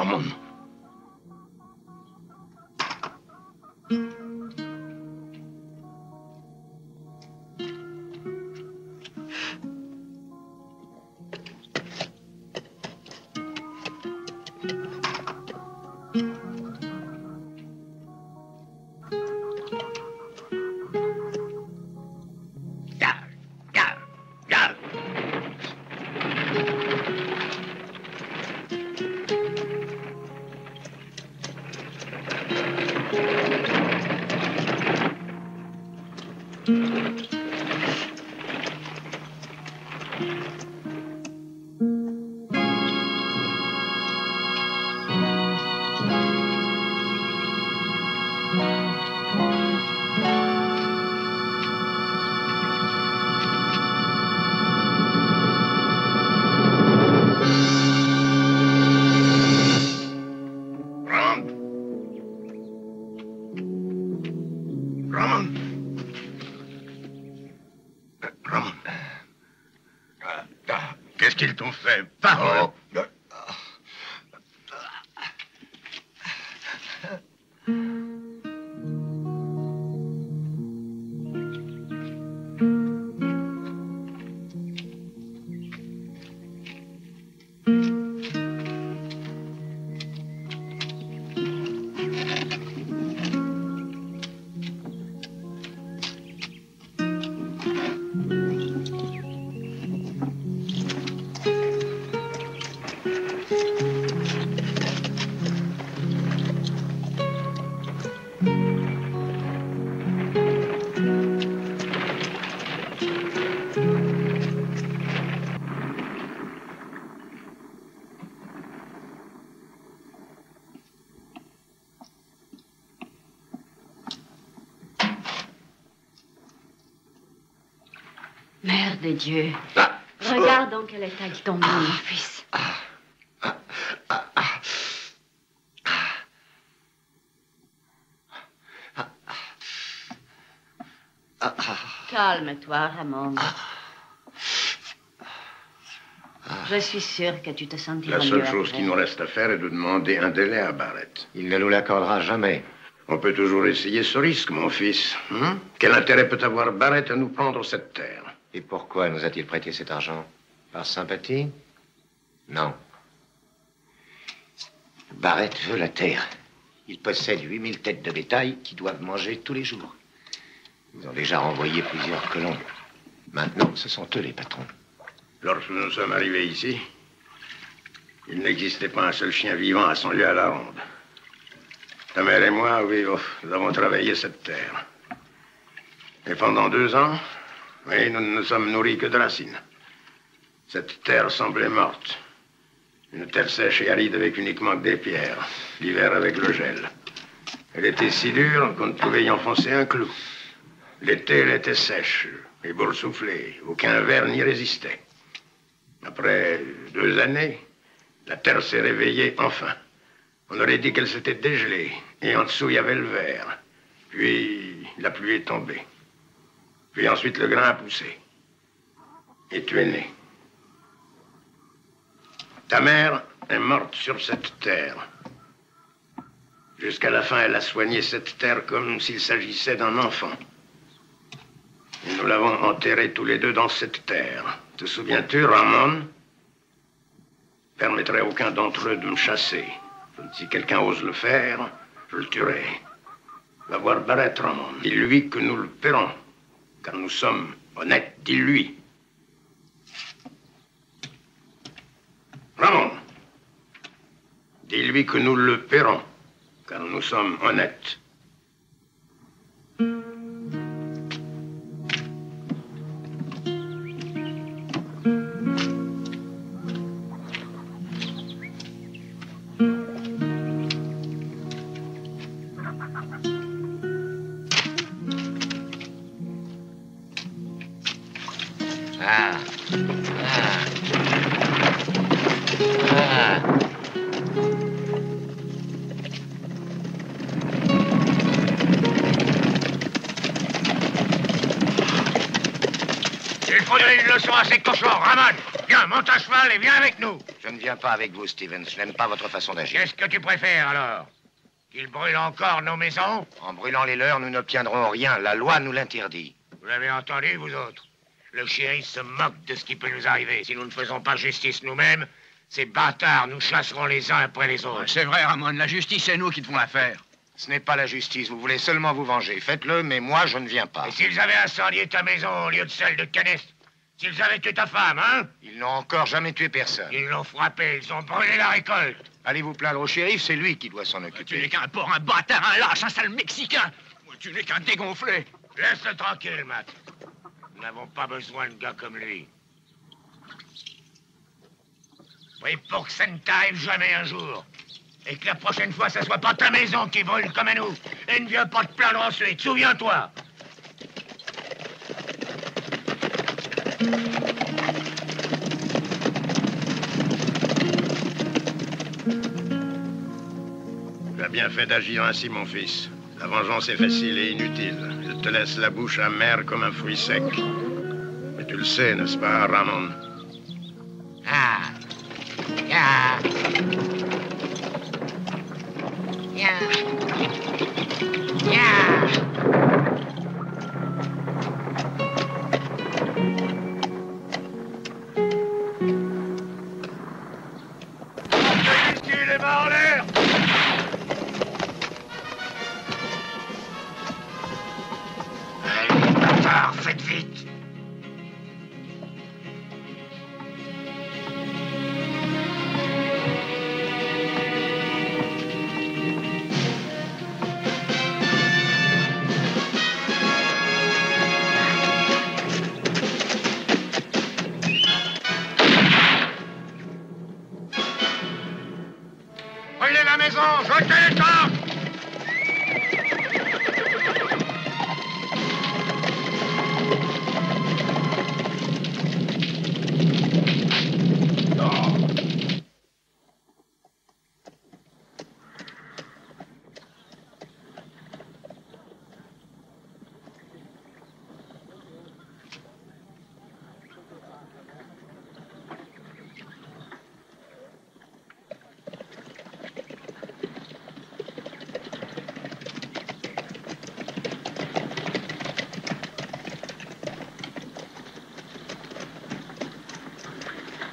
Ramon. Qu'est-ce qu'ils t'ont fait? Parle! Mère de Dieu. Regarde dans quel état il tombe, mon fils. Calme-toi, Ramon. Je suis sûre que tu te sentiras mieux. La seule chose qu'il nous reste à faire est de demander un délai à Barrett. Il ne nous l'accordera jamais. On peut toujours essayer ce risque, mon fils. Quel intérêt peut avoir Barrett à nous prendre cette terre? Et pourquoi nous a-t-il prêté cet argent? Par sympathie? Non. Barrett veut la terre. Il possède 8000 têtes de bétail qui doivent manger tous les jours. Ils ont déjà renvoyé plusieurs colons. Maintenant, ce sont eux les patrons. Lorsque nous sommes arrivés ici, il n'existait pas un seul chien vivant à son lieu à la ronde. Ta mère et moi, oui, nous avons travaillé cette terre. Et pendant 2 ans, oui, nous ne nous sommes nourris que de racines. Cette terre semblait morte. Une terre sèche et aride avec uniquement que des pierres. L'hiver avec le gel. Elle était si dure qu'on ne pouvait y enfoncer un clou. L'été, elle était sèche et boursouflée. Aucun ver n'y résistait. Après 2 années, la terre s'est réveillée enfin. On aurait dit qu'elle s'était dégelée. Et en dessous, il y avait le verre. Puis, la pluie est tombée. Puis ensuite, le grain a poussé. Et tu es né. Ta mère est morte sur cette terre. Jusqu'à la fin, elle a soigné cette terre comme s'il s'agissait d'un enfant. Et nous l'avons enterrée tous les deux dans cette terre. Te souviens-tu, Ramon? Permettrait à aucun d'entre eux de me chasser. Si quelqu'un ose le faire, je le tuerai. Va voir Barrett, Ramon. Dis-lui que nous le paierons. Car nous sommes honnêtes, dis-lui. Ramon, dis-lui que nous le paierons, car nous sommes honnêtes. Il faut donner une leçon à ces cochons. Ramon, viens, monte à cheval et viens avec nous. Je ne viens pas avec vous, Stevens. Je n'aime pas votre façon d'agir. Qu'est-ce que tu préfères, alors? Qu'ils brûlent encore nos maisons? En brûlant les leurs, nous n'obtiendrons rien. La loi nous l'interdit. Vous l'avez entendu, vous autres? Le shérif se moque de ce qui peut nous arriver. Si nous ne faisons pas justice nous-mêmes, ces bâtards nous chasseront les uns après les autres. C'est vrai, Ramon. La justice, c'est nous qui devons la faire. Ce n'est pas la justice. Vous voulez seulement vous venger. Faites-le, mais moi, je ne viens pas. Et s'ils avaient incendié ta maison au lieu de celle de Kenneth? S'ils avaient tué ta femme, hein? Ils n'ont encore jamais tué personne. Ils l'ont frappé, ils ont brûlé la récolte. Allez vous plaindre au shérif, c'est lui qui doit s'en Tu occuper. n'es qu'un porc, un bâtard, un lâche, un sale Mexicain. Tu n'es qu'un dégonflé. Laisse-le tranquille, Matt. Nous n'avons pas besoin de gars comme lui. Oui, pour que ça ne t'arrive jamais un jour. Et que la prochaine fois, ça soit pas ta maison qui brûle comme à nous. Et ne viens pas te plaindre ensuite, souviens-toi. Tu as bien fait d'agir ainsi, mon fils. La vengeance est facile et inutile. Elle te laisse la bouche amère comme un fruit sec. Mais tu le sais, n'est-ce pas, Ramon? Ah. Ah. Yeah. Yeah. Il est mort en l'air. Allez, bâtard, faites vite. Brûlez la maison, jetez les tanks.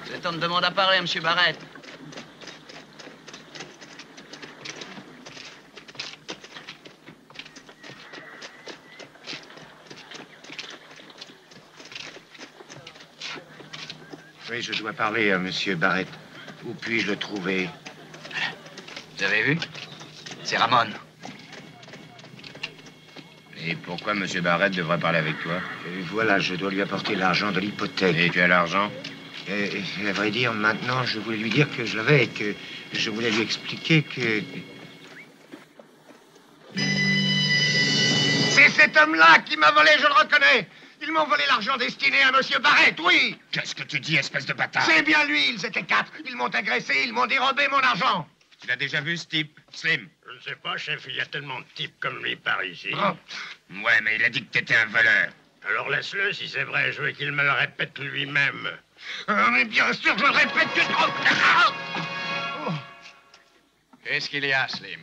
Cet homme demande à parler, M. Barrett. Oui, je dois parler à Monsieur Barrett. Où puis-je le trouver? Vous avez vu? C'est Ramon. Et pourquoi M. Barrett devrait parler avec toi? Voilà, je dois lui apporter l'argent de l'hypothèque. Et tu as l'argent? À vrai dire, maintenant, je voulais lui dire que je l'avais et que je voulais lui expliquer que... C'est cet homme-là qui m'a volé, je le reconnais. Ils m'ont volé l'argent destiné à Monsieur Barrett, oui. Qu'est-ce que tu dis, espèce de bâtard? C'est bien lui, ils étaient 4. Ils m'ont agressé, ils m'ont dérobé mon argent. Tu l'as déjà vu, ce type, Slim? Je ne sais pas, chef, il y a tellement de types comme lui par ici. Oh. Ouais, mais il a dit que t'étais un voleur. Alors laisse-le, si c'est vrai, je veux qu'il me le répète lui-même. Ah, mais bien sûr, je le répète que trop... Ah. Oh. Qu'est-ce qu'il y a, Slim?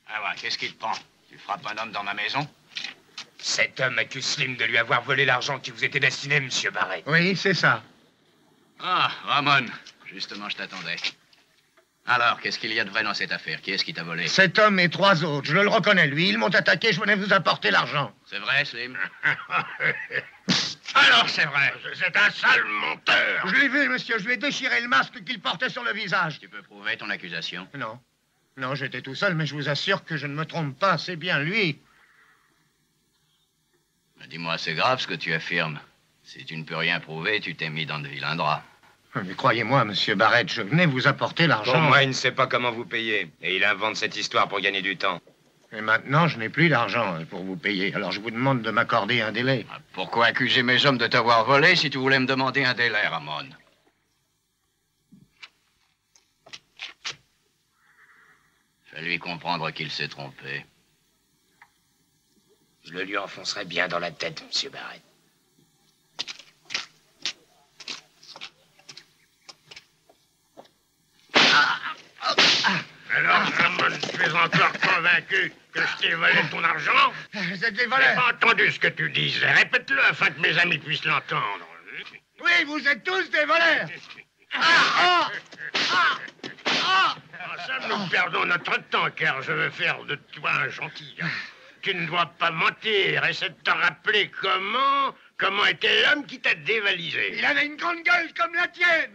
Ah ouais, qu'est-ce qu'il te prend? Tu frappes un homme dans ma maison? Cet homme accuse Slim de lui avoir volé l'argent qui vous était destiné, M. Barrett. Oui, c'est ça. Ah, Ramon. Justement, je t'attendais. Alors, qu'est-ce qu'il y a de vrai dans cette affaire? Qui est-ce qui t'a volé? Cet homme et 3 autres, je le reconnais, lui. Ils m'ont attaqué, je venais vous apporter l'argent. C'est vrai, Slim? Alors, c'est vrai. C'est un sale menteur. Je l'ai vu, monsieur. Je lui ai déchiré le masque qu'il portait sur le visage. Tu peux prouver ton accusation? Non. Non, j'étais tout seul, mais je vous assure que je ne me trompe pas. C'est bien lui. Ben, dis-moi, c'est grave ce que tu affirmes. Si tu ne peux rien prouver, tu t'es mis dans de vilains draps. Mais croyez-moi, monsieur Barrett, je venais vous apporter l'argent. Pour moi, il ne sait pas comment vous payer. Et il invente cette histoire pour gagner du temps. Et maintenant, je n'ai plus d'argent pour vous payer. Alors, je vous demande de m'accorder un délai. Pourquoi accuser mes hommes de t'avoir volé si tu voulais me demander un délai, Ramon? Fais-lui comprendre qu'il s'est trompé. Je le lui enfoncerai bien dans la tête, monsieur Barrett. Alors, Ramon, tu es encore convaincu que je t'ai volé ton argent? C'était volé. J'ai pas entendu ce que tu disais. Répète-le afin que mes amis puissent l'entendre. Oui, vous êtes tous des voleurs. Ensemble, nous perdons notre temps, car je veux faire de toi un gentil. Tu ne dois pas mentir. Essaie de te rappeler comment était l'homme qui t'a dévalisé. Il avait une grande gueule comme la tienne.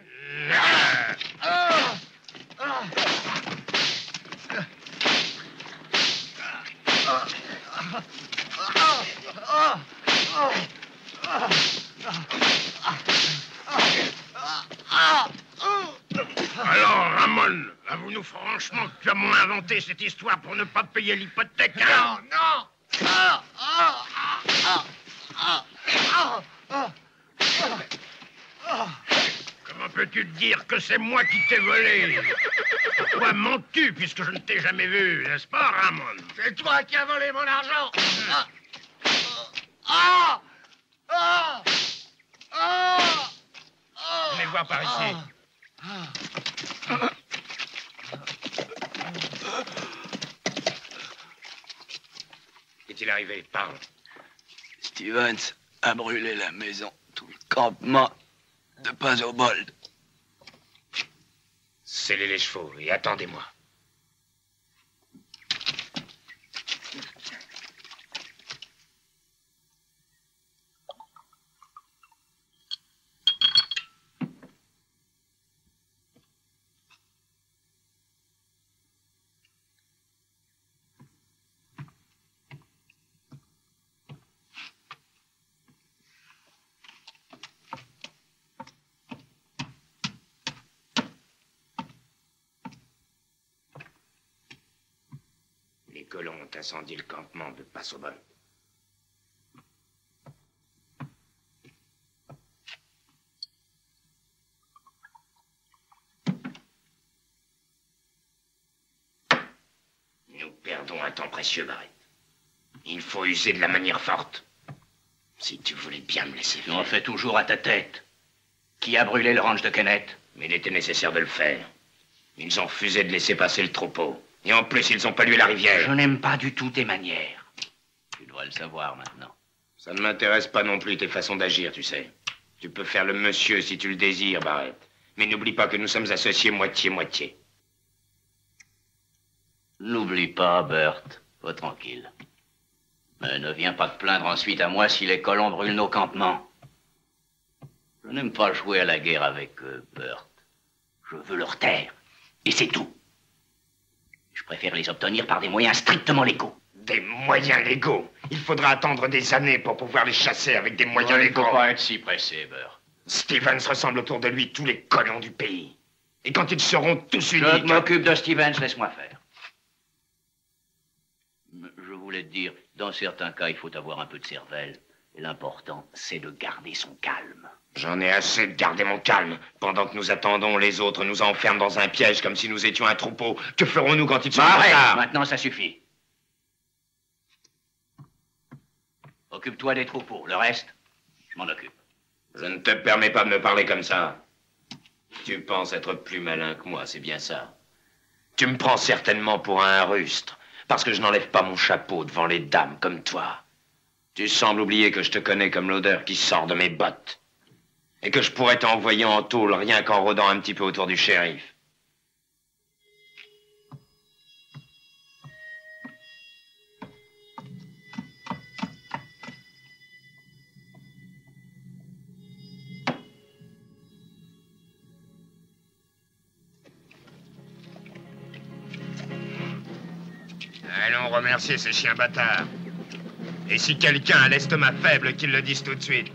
Alors, Ramon, avoue-nous franchement que tu as moins inventé cette histoire pour ne pas payer l'hypothèque. Hein? Non. Comment peux-tu te dire que c'est moi qui t'ai volé? Pourquoi mens-tu puisque je ne t'ai jamais vu, n'est-ce pas, Ramon? C'est toi qui as volé mon argent. Venez voir par ici. Qu'est-il arrivé? Parle. Stevens a brûlé la maison, tout le campement de Pazobold. Scellez les chevaux et attendez-moi. Les colons ont incendié le campement de Passobol. Nous perdons un temps précieux, Barrett. Il faut user de la manière forte. Si tu voulais bien me laisser Tu faire. en fais toujours à ta tête. Qui a brûlé le ranch de Kenneth? Mais il était nécessaire de le faire. Ils ont refusé de laisser passer le troupeau. Et en plus, ils ont pollué la rivière. Je n'aime pas du tout tes manières. Tu dois le savoir maintenant. Ça ne m'intéresse pas non plus tes façons d'agir, tu sais. Tu peux faire le monsieur si tu le désires, Barrett. Mais n'oublie pas que nous sommes associés moitié-moitié. N'oublie pas, Bert. Va tranquille. Mais ne viens pas te plaindre ensuite à moi si les colons brûlent nos campements. Je n'aime pas jouer à la guerre avec eux, Bert. Je veux leur taire. Et c'est tout. Je préfère les obtenir par des moyens strictement légaux. Des moyens légaux. Il faudra attendre des années pour pouvoir les chasser avec des moyens Il ne légaux. faut pas être si pressé, Bert. Stevens ressemble autour de lui tous les colons du pays. Et quand ils seront tous unis... Je m'occupe de Stevens, laisse-moi faire. Je voulais te dire, dans certains cas, il faut avoir un peu de cervelle. Et l'important, c'est de garder son calme. J'en ai assez de garder mon calme. Pendant que nous attendons, les autres nous enferment dans un piège comme si nous étions un troupeau. Que ferons-nous quand ils seront en Arrête, retard? maintenant ça suffit. Occupe-toi des troupeaux, le reste, je m'en occupe. Je ne te permets pas de me parler comme ça. Tu penses être plus malin que moi, c'est bien ça. Tu me prends certainement pour un rustre, parce que je n'enlève pas mon chapeau devant les dames comme toi. Tu sembles oublier que je te connais comme l'odeur qui sort de mes bottes. Et que je pourrais t'envoyer en tôle rien qu'en rôdant un petit peu autour du shérif. Allons remercier ces chiens bâtards. Et si quelqu'un a l'estomac faible, qu'il le dise tout de suite.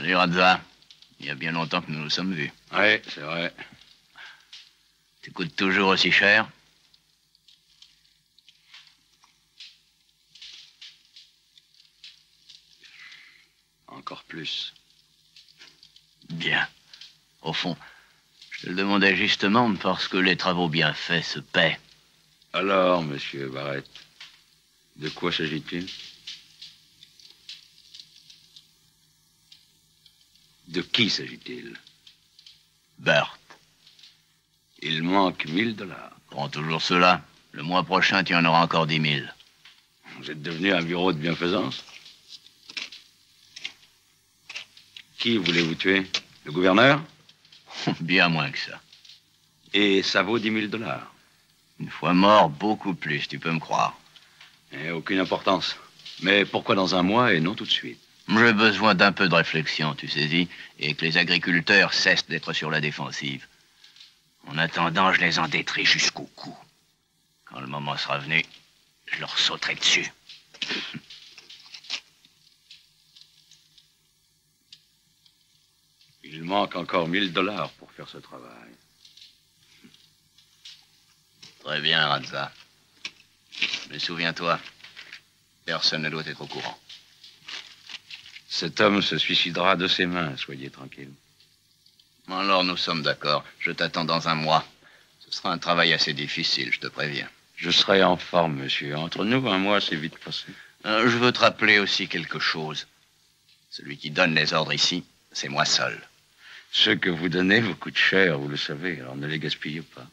Salut, Radza. Il y a bien longtemps que nous nous sommes vus. Oui, c'est vrai. Tu coûtes toujours aussi cher? Encore plus. Bien. Au fond, je te le demandais justement parce que les travaux bien faits se paient. Alors, monsieur Barrett, de quoi s'agit-il? De qui s'agit-il? Bert. Il manque 1000 $. Prends toujours cela. Le mois prochain, tu en auras encore 10 000. Vous êtes devenu un bureau de bienfaisance? Qui voulez-vous tuer? Le gouverneur? Bien moins que ça. Et ça vaut 10 000 $. Une fois mort, beaucoup plus, tu peux me croire. Et aucune importance. Mais pourquoi dans un mois et non tout de suite? J'ai besoin d'un peu de réflexion, tu saisis, et que les agriculteurs cessent d'être sur la défensive. En attendant, je les endetterai jusqu'au cou. Quand le moment sera venu, je leur sauterai dessus. Il manque encore 1000 $ pour faire ce travail. Très bien, Radza. Mais souviens-toi, personne ne doit être au courant. Cet homme se suicidera de ses mains, soyez tranquille. Alors, nous sommes d'accord. Je t'attends dans un mois. Ce sera un travail assez difficile, je te préviens. Je serai en forme, monsieur. Entre nous, un mois, c'est vite passé. Je veux te rappeler aussi quelque chose. Celui qui donne les ordres ici, c'est moi seul. Ce que vous donnez vous coûte cher, vous le savez, alors ne les gaspillez pas.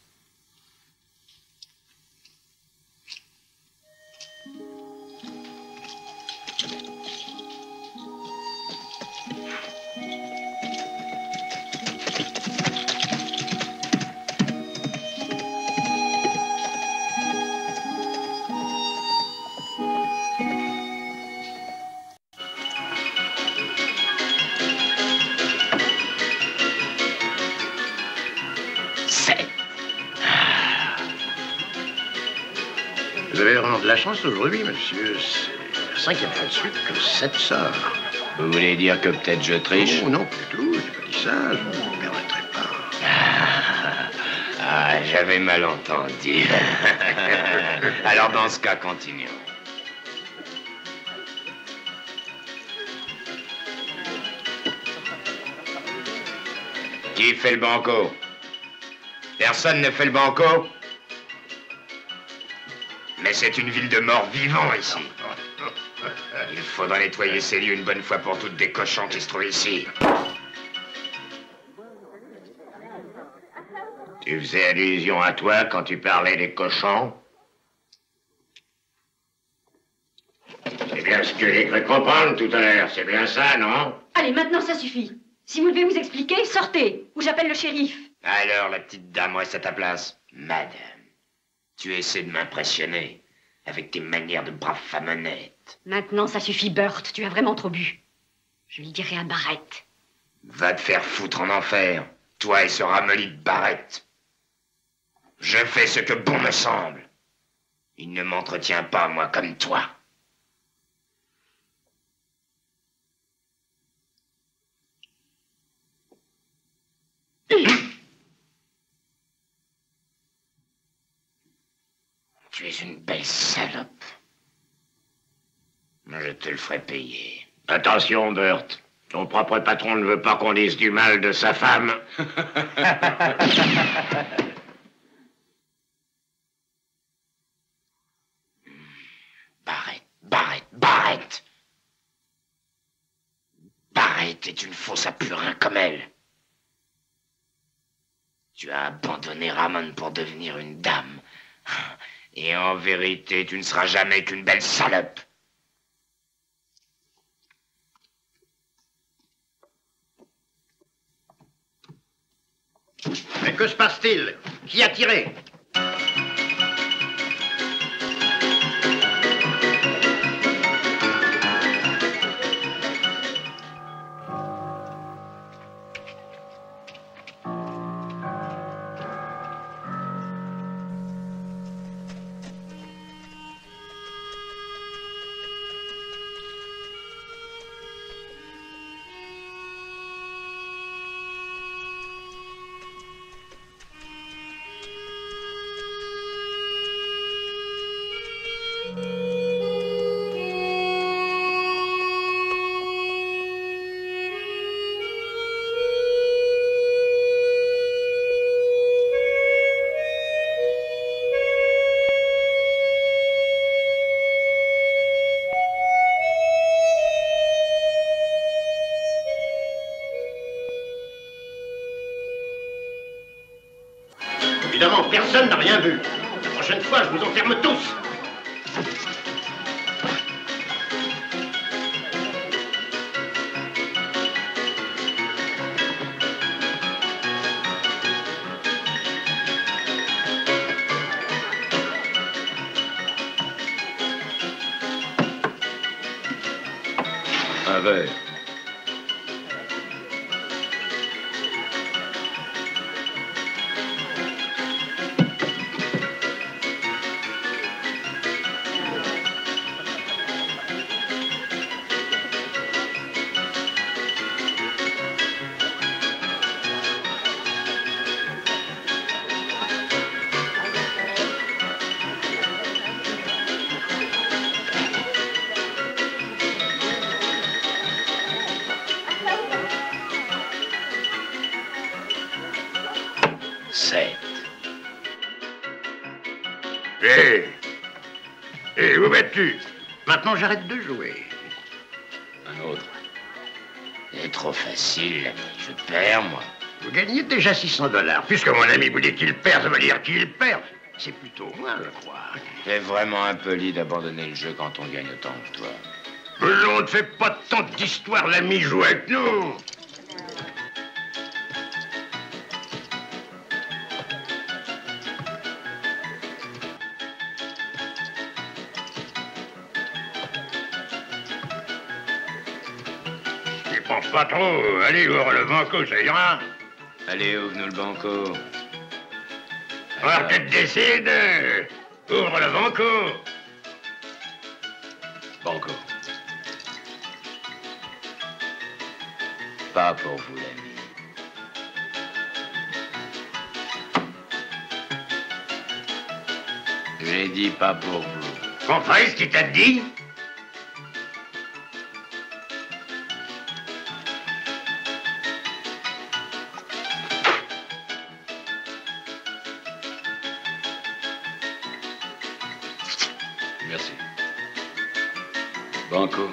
Vous avez vraiment de la chance aujourd'hui, monsieur. C'est la 5e fois de suite que 7 sort. Vous voulez dire que peut-être je triche? Oh, non, pas du tout. J'ai pas dit ça. Je ne me permettrai pas. Ah, j'avais mal entendu. Alors, dans ce cas, continuons. Qui fait le banco? Personne ne fait le banco? Mais c'est une ville de morts vivants ici. Il faudra nettoyer ces lieux une bonne fois pour toutes des cochons qui se trouvent ici. Tu faisais allusion à toi quand tu parlais des cochons? C'est bien ce que j'ai cru comprendre tout à l'heure, c'est bien ça, non? Allez, maintenant ça suffit. Si vous devez vous expliquer, sortez, ou j'appelle le shérif. Alors, la petite dame, reste à ta place. Madame, tu essaies de m'impressionner avec tes manières de brave femme honnête. Maintenant ça suffit, Burt, tu as vraiment trop bu. Je lui dirai à Barrett. Va te faire foutre en enfer, toi et ce ramolli de Barrett. Je fais ce que bon me semble. Il ne m'entretient pas, moi, comme toi. Tu es une belle salope. Je te le ferai payer. Attention, Burt. Ton propre patron ne veut pas qu'on dise du mal de sa femme. Barrett. Barrett est une fausse à purin comme elle. Tu as abandonné Ramon pour devenir une dame. Et en vérité, tu ne seras jamais qu'une belle salope. Mais que se passe-t-il? Qui a tiré? Évidemment, personne n'a rien vu. La prochaine fois, je vous enferme tous. Un verre. Et où vas-tu? Maintenant, j'arrête de jouer. Un autre. C'est trop facile, l'ami. Je perds, moi. Vous gagnez déjà 600 $. Puisque mon ami vous dit qu'il perd, ça veut dire qu'il perd. C'est plutôt moi, je crois. C'est vraiment impoli d'abandonner le jeu quand on gagne autant que toi. Mais on ne fait pas tant d'histoires, l'ami joue avec nous. Je pense pas trop. Allez, ouvre le banco, ça ira. Allez, ouvre-nous le banco. Alors, tu te décides. Ouvre le banco. Banco. Pas pour vous, l'ami. J'ai dit pas pour vous. Compris ce qu'il t'a dit? Merci. Banco.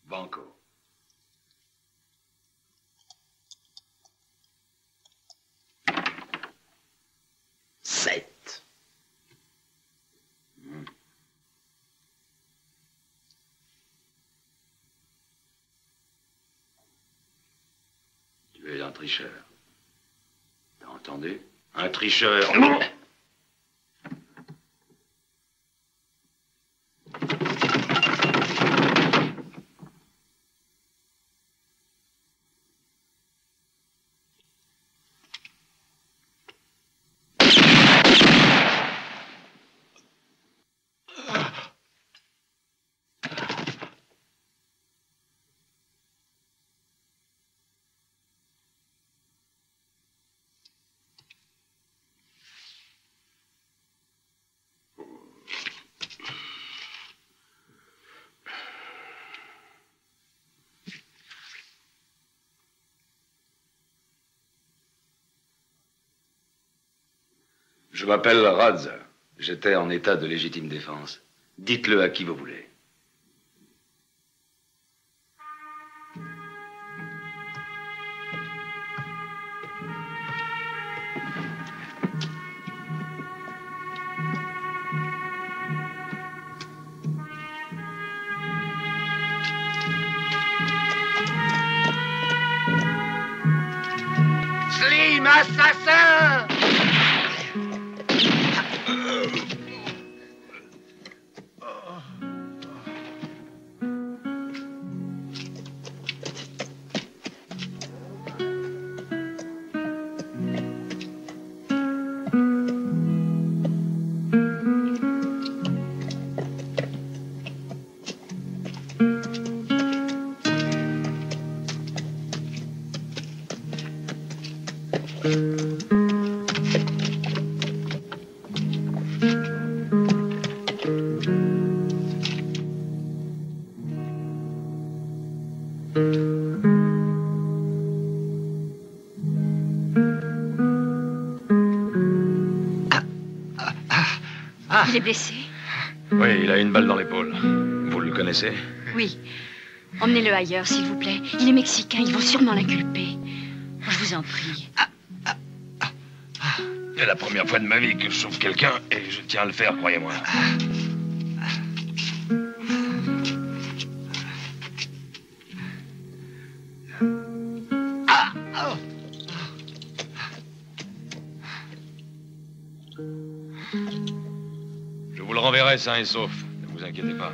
Banco. Sept. Tu es un tricheur. T'as entendu? Un tricheur. Je m'appelle Radz. J'étais en état de légitime défense. Dites-le à qui vous voulez. Slim, assassin! Il est blessé? Oui, il a une balle dans l'épaule. Vous le connaissez? Oui. Emmenez-le ailleurs, s'il vous plaît. Il est mexicain, ils vont sûrement l'inculper. Je vous en prie. C'est la première fois de ma vie que je sauve quelqu'un et je tiens à le faire, croyez-moi. Je vous le renverrai sain et sauf. Ne vous inquiétez pas.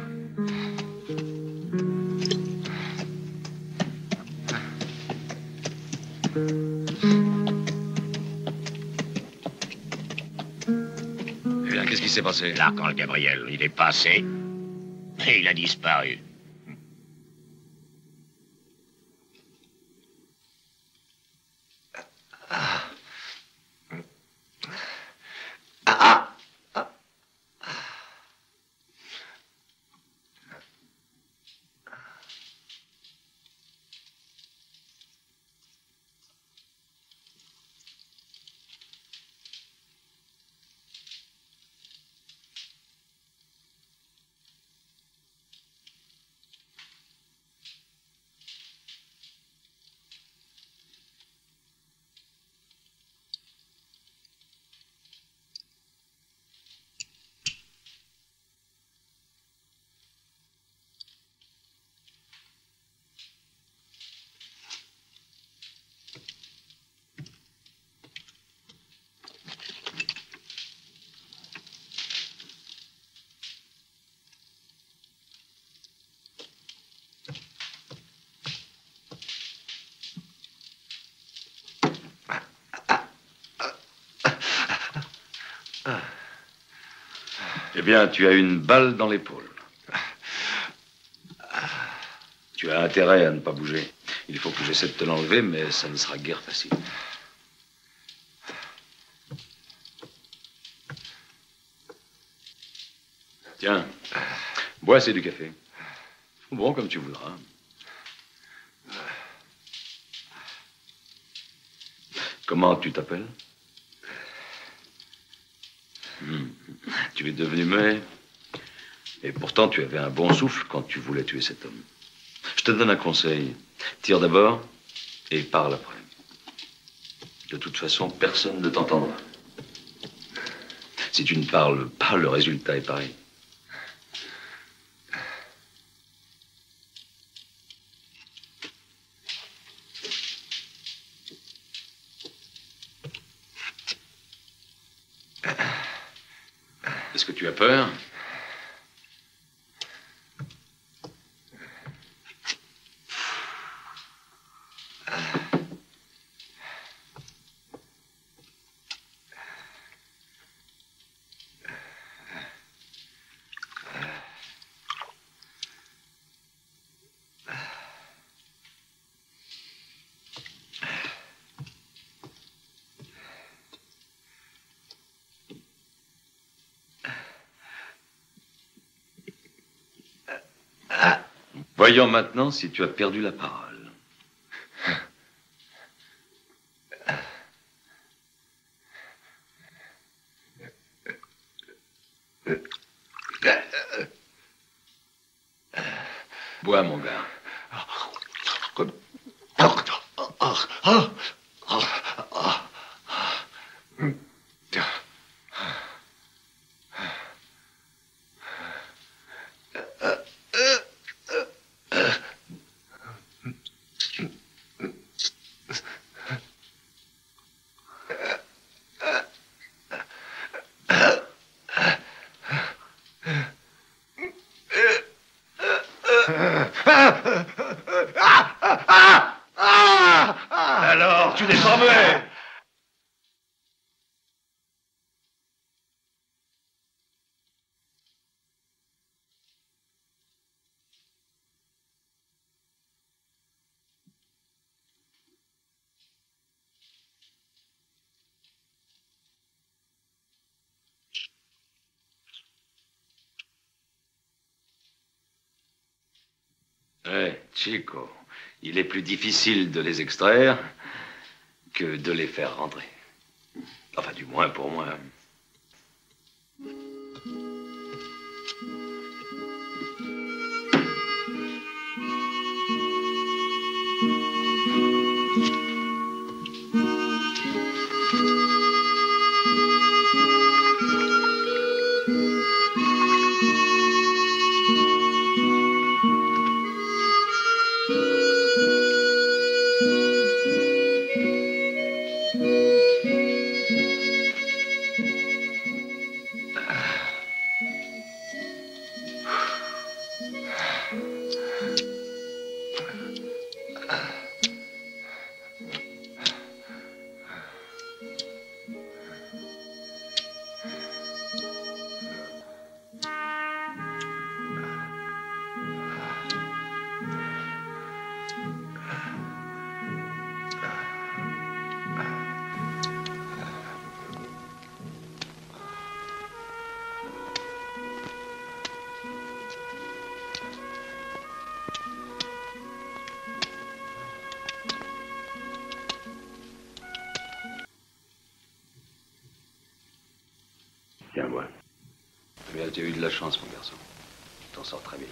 Eh bien, qu'est-ce qui s'est passé? L'archange Gabriel, il est passé et il a disparu. Bien, tu as une balle dans l'épaule. Tu as intérêt à ne pas bouger. Il faut que j'essaie de te l'enlever, mais ça ne sera guère facile. Tiens, bois, c'est du café. Bon, comme tu voudras. Comment tu t'appelles? Tu es devenu muet. Et pourtant, tu avais un bon souffle quand tu voulais tuer cet homme. Je te donne un conseil. Tire d'abord et parle après. De toute façon, personne ne t'entendra. Si tu ne parles pas, le résultat est pareil. Est-ce que tu as peur? Voyons maintenant si tu as perdu la parole. Bois, mon gars. Alors, tu n'es pas muet. Chico, il est plus difficile de les extraire que de les faire rentrer. Enfin, du moins pour moi. Tiens-moi. Eh bien, tu as eu de la chance, mon garçon. Tu t'en sors très bien.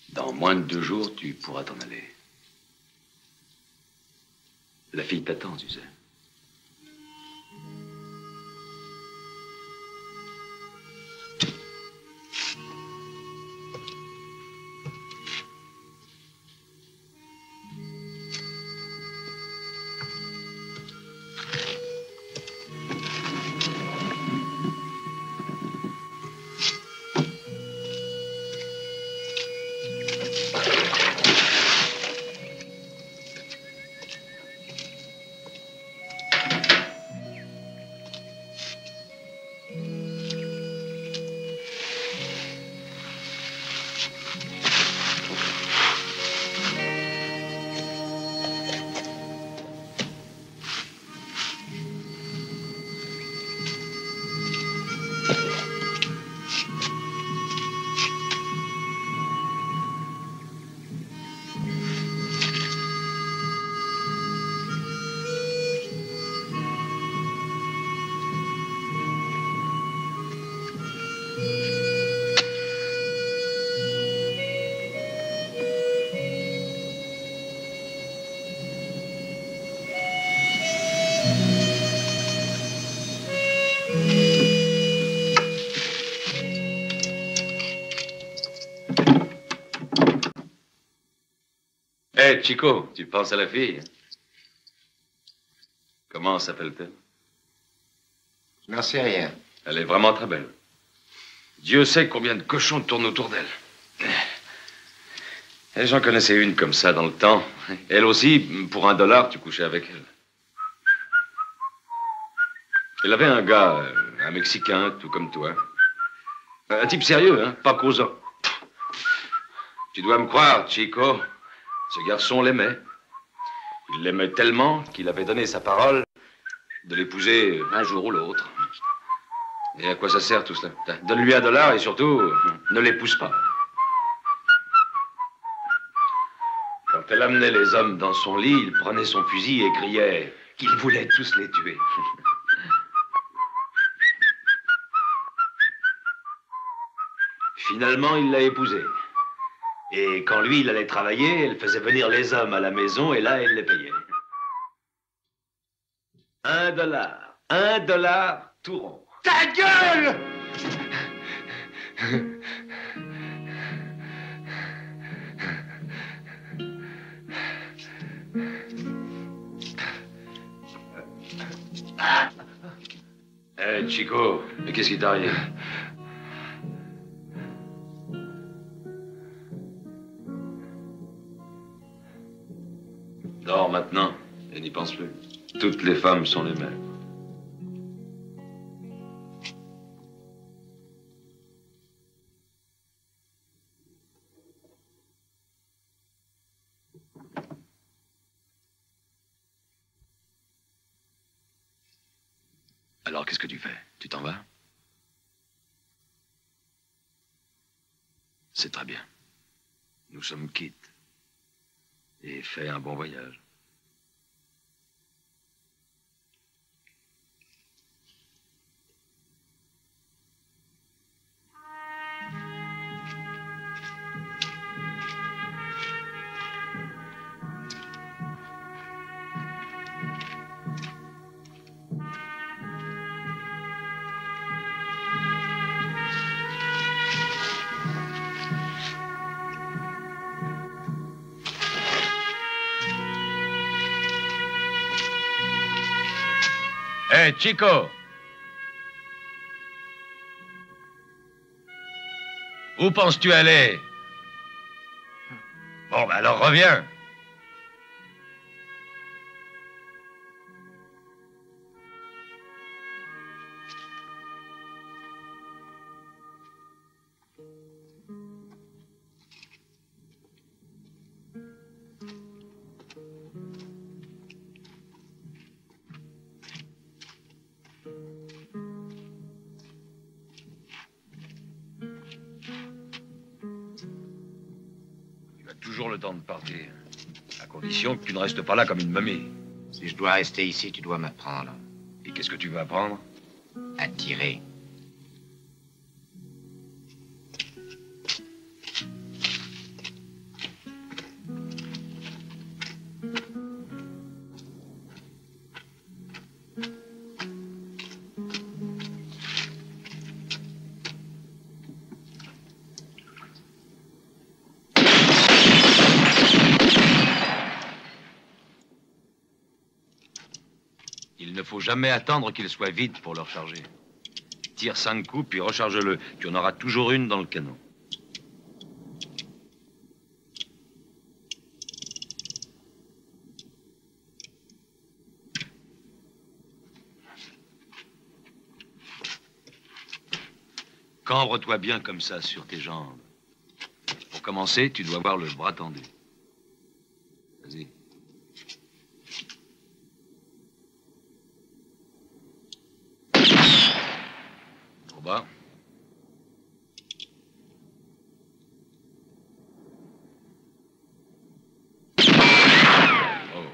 Dans moins de 2 jours, tu pourras t'en aller. La fille t'attend, tu sais. Hé, Chico, tu penses à la fille? Comment s'appelle-t-elle? Je n'en sais rien. Elle est vraiment très belle. Dieu sait combien de cochons tournent autour d'elle. Et j'en connaissais une comme ça dans le temps. Elle aussi, pour $1, tu couchais avec elle. Elle avait un gars, un Mexicain, tout comme toi. Un type sérieux, hein, pas causant. Tu dois me croire, Chico, ce garçon l'aimait. Il l'aimait tellement qu'il avait donné sa parole de l'épouser un jour ou l'autre. Et à quoi ça sert tout cela? Donne-lui $1 et surtout, ne l'épouse pas. Quand elle amenait les hommes dans son lit, il prenait son fusil et criait qu'il voulait tous les tuer. Finalement, il l'a épousée. Et quand lui, il allait travailler, elle faisait venir les hommes à la maison et là, elle les payait. $1, tout rond. Ta gueule! Hé, Chico, mais qu'est-ce qui t'arrive? Dors maintenant et n'y pense plus. Toutes les femmes sont les mêmes. Alors, qu'est-ce que tu fais? Tu t'en vas? C'est très bien. Nous sommes quittes. Et fais un bon voyage. Hé, Chico! Où penses-tu aller? Bon, ben alors reviens. Toujours le temps de partir. À condition que tu ne restes pas là comme une momie. Si je dois rester ici, tu dois m'apprendre Et qu'est-ce que tu vas apprendre? à tirer. Il ne faut jamais attendre qu'il soit vide pour le recharger. Tire 5 coups, puis recharge-le. Tu en auras toujours une dans le canon. Cambre-toi bien comme ça sur tes jambes. Pour commencer, tu dois avoir le bras tendu. Vas-y. Trop bas. Oh.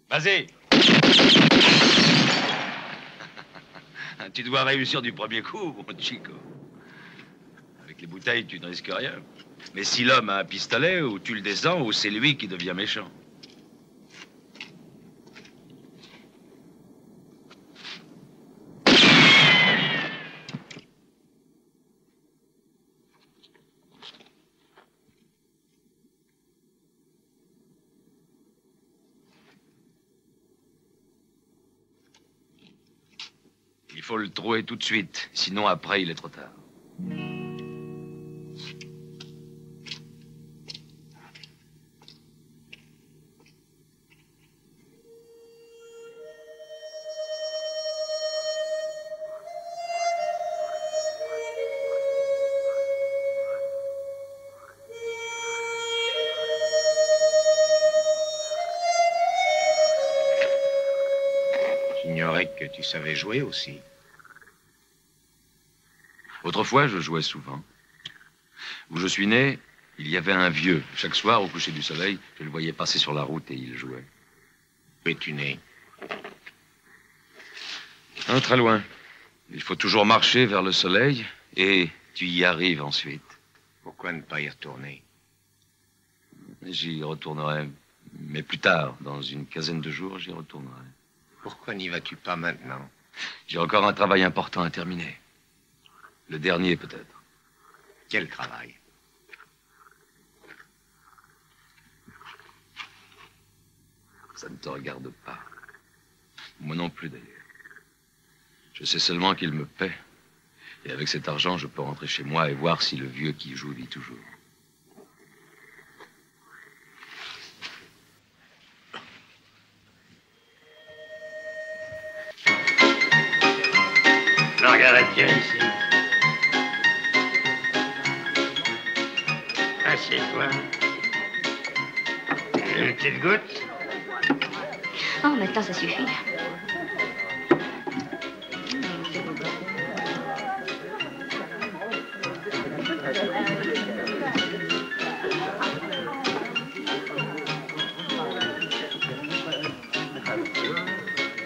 Vas-y. Tu dois réussir du premier coup, mon Chico. Avec les bouteilles, tu ne risques rien. Mais si l'homme a un pistolet, ou tu le descends, ou c'est lui qui devient méchant. faut le trouver tout de suite, sinon après, il est trop tard. J'ignorais que tu savais jouer aussi. Autrefois, je jouais souvent. Où je suis né, il y avait un vieux. Chaque soir, au coucher du soleil, je le voyais passer sur la route et il jouait. Où es-tu né? Hein, très loin. Il faut toujours marcher vers le soleil et tu y arrives ensuite. Pourquoi ne pas y retourner? J'y retournerai, mais plus tard, dans une quinzaine de jours, j'y retournerai. Pourquoi n'y vas-tu pas maintenant? J'ai encore un travail important à terminer. Le dernier, peut-être. Quel travail? Ça ne te regarde pas. Moi non plus, d'ailleurs. Je sais seulement qu'il me paie. Et avec cet argent, je peux rentrer chez moi et voir si le vieux qui joue vit toujours. Margaret, viens ici. Assieds-toi. Une petite goutte? Oh, maintenant, ça suffit.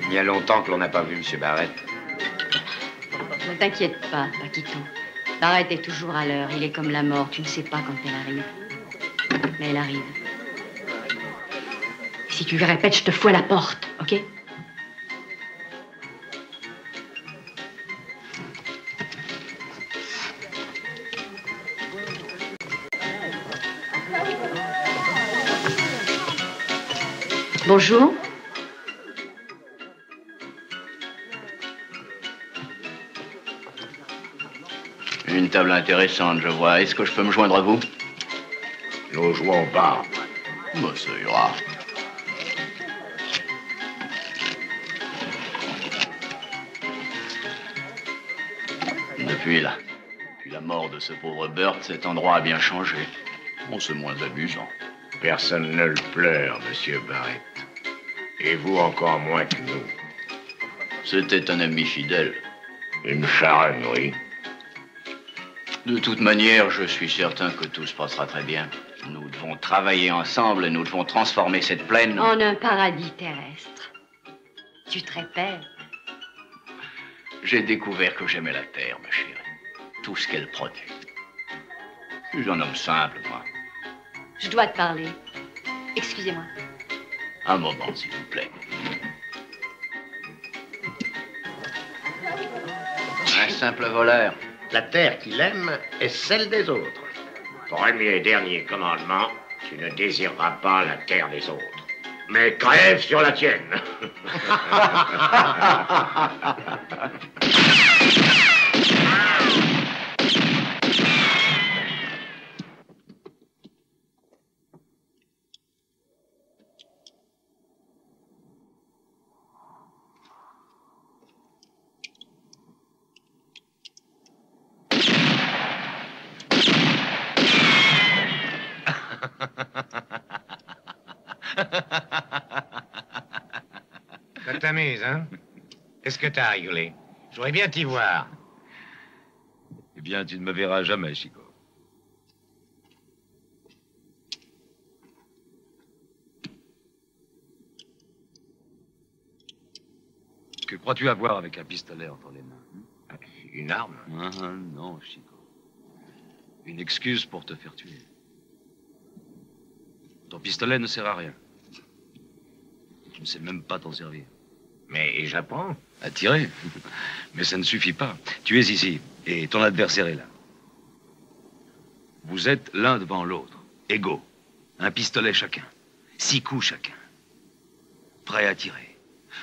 Il y a longtemps que l'on n'a pas vu M. Barrett. Ne t'inquiète pas, Paquito. Barrett est toujours à l'heure. Il est comme la mort. Tu ne sais pas quand elle arrive. Mais elle arrive. Si tu lui répètes, je te fous à la porte, ok? Bonjour. Une table intéressante, je vois. Est-ce que je peux me joindre à vous? Nous jouons pas. Bon, ça ira. Depuis la mort de ce pauvre Burt, cet endroit a bien changé. Bon, c'est moins amusant. Personne ne le pleure, monsieur Barrett. Et vous encore moins que nous. C'était un ami fidèle. Une charogne, oui. De toute manière, je suis certain que tout se passera très bien. Nous devons travailler ensemble et nous devons transformer cette plaine En un paradis terrestre. Tu te répètes. J'ai découvert que j'aimais la terre, ma chérie. Tout ce qu'elle produit. Je suis un homme simple, moi. Je dois te parler. Excusez-moi. Un moment, s'il vous plaît. Un simple voleur. La terre qu'il aime est celle des autres. Premier et dernier commandement, tu ne désireras pas la terre des autres. Mais crève sur la tienne. Ça t'amuse, hein? Qu'est-ce que t'as rigolé? J'aurais bien t'y voir. Eh bien, tu ne me verras jamais, Chico. Que crois-tu avoir avec un pistolet entre les mains? Une arme? Non, Chico. Une excuse pour te faire tuer. Ton pistolet ne sert à rien. Tu ne sais même pas t'en servir. Mais j'apprends. À tirer. Mais ça ne suffit pas. Tu es ici, et ton adversaire est là. Vous êtes l'un devant l'autre, égaux. Un pistolet chacun. 6 coups chacun. Prêts à tirer.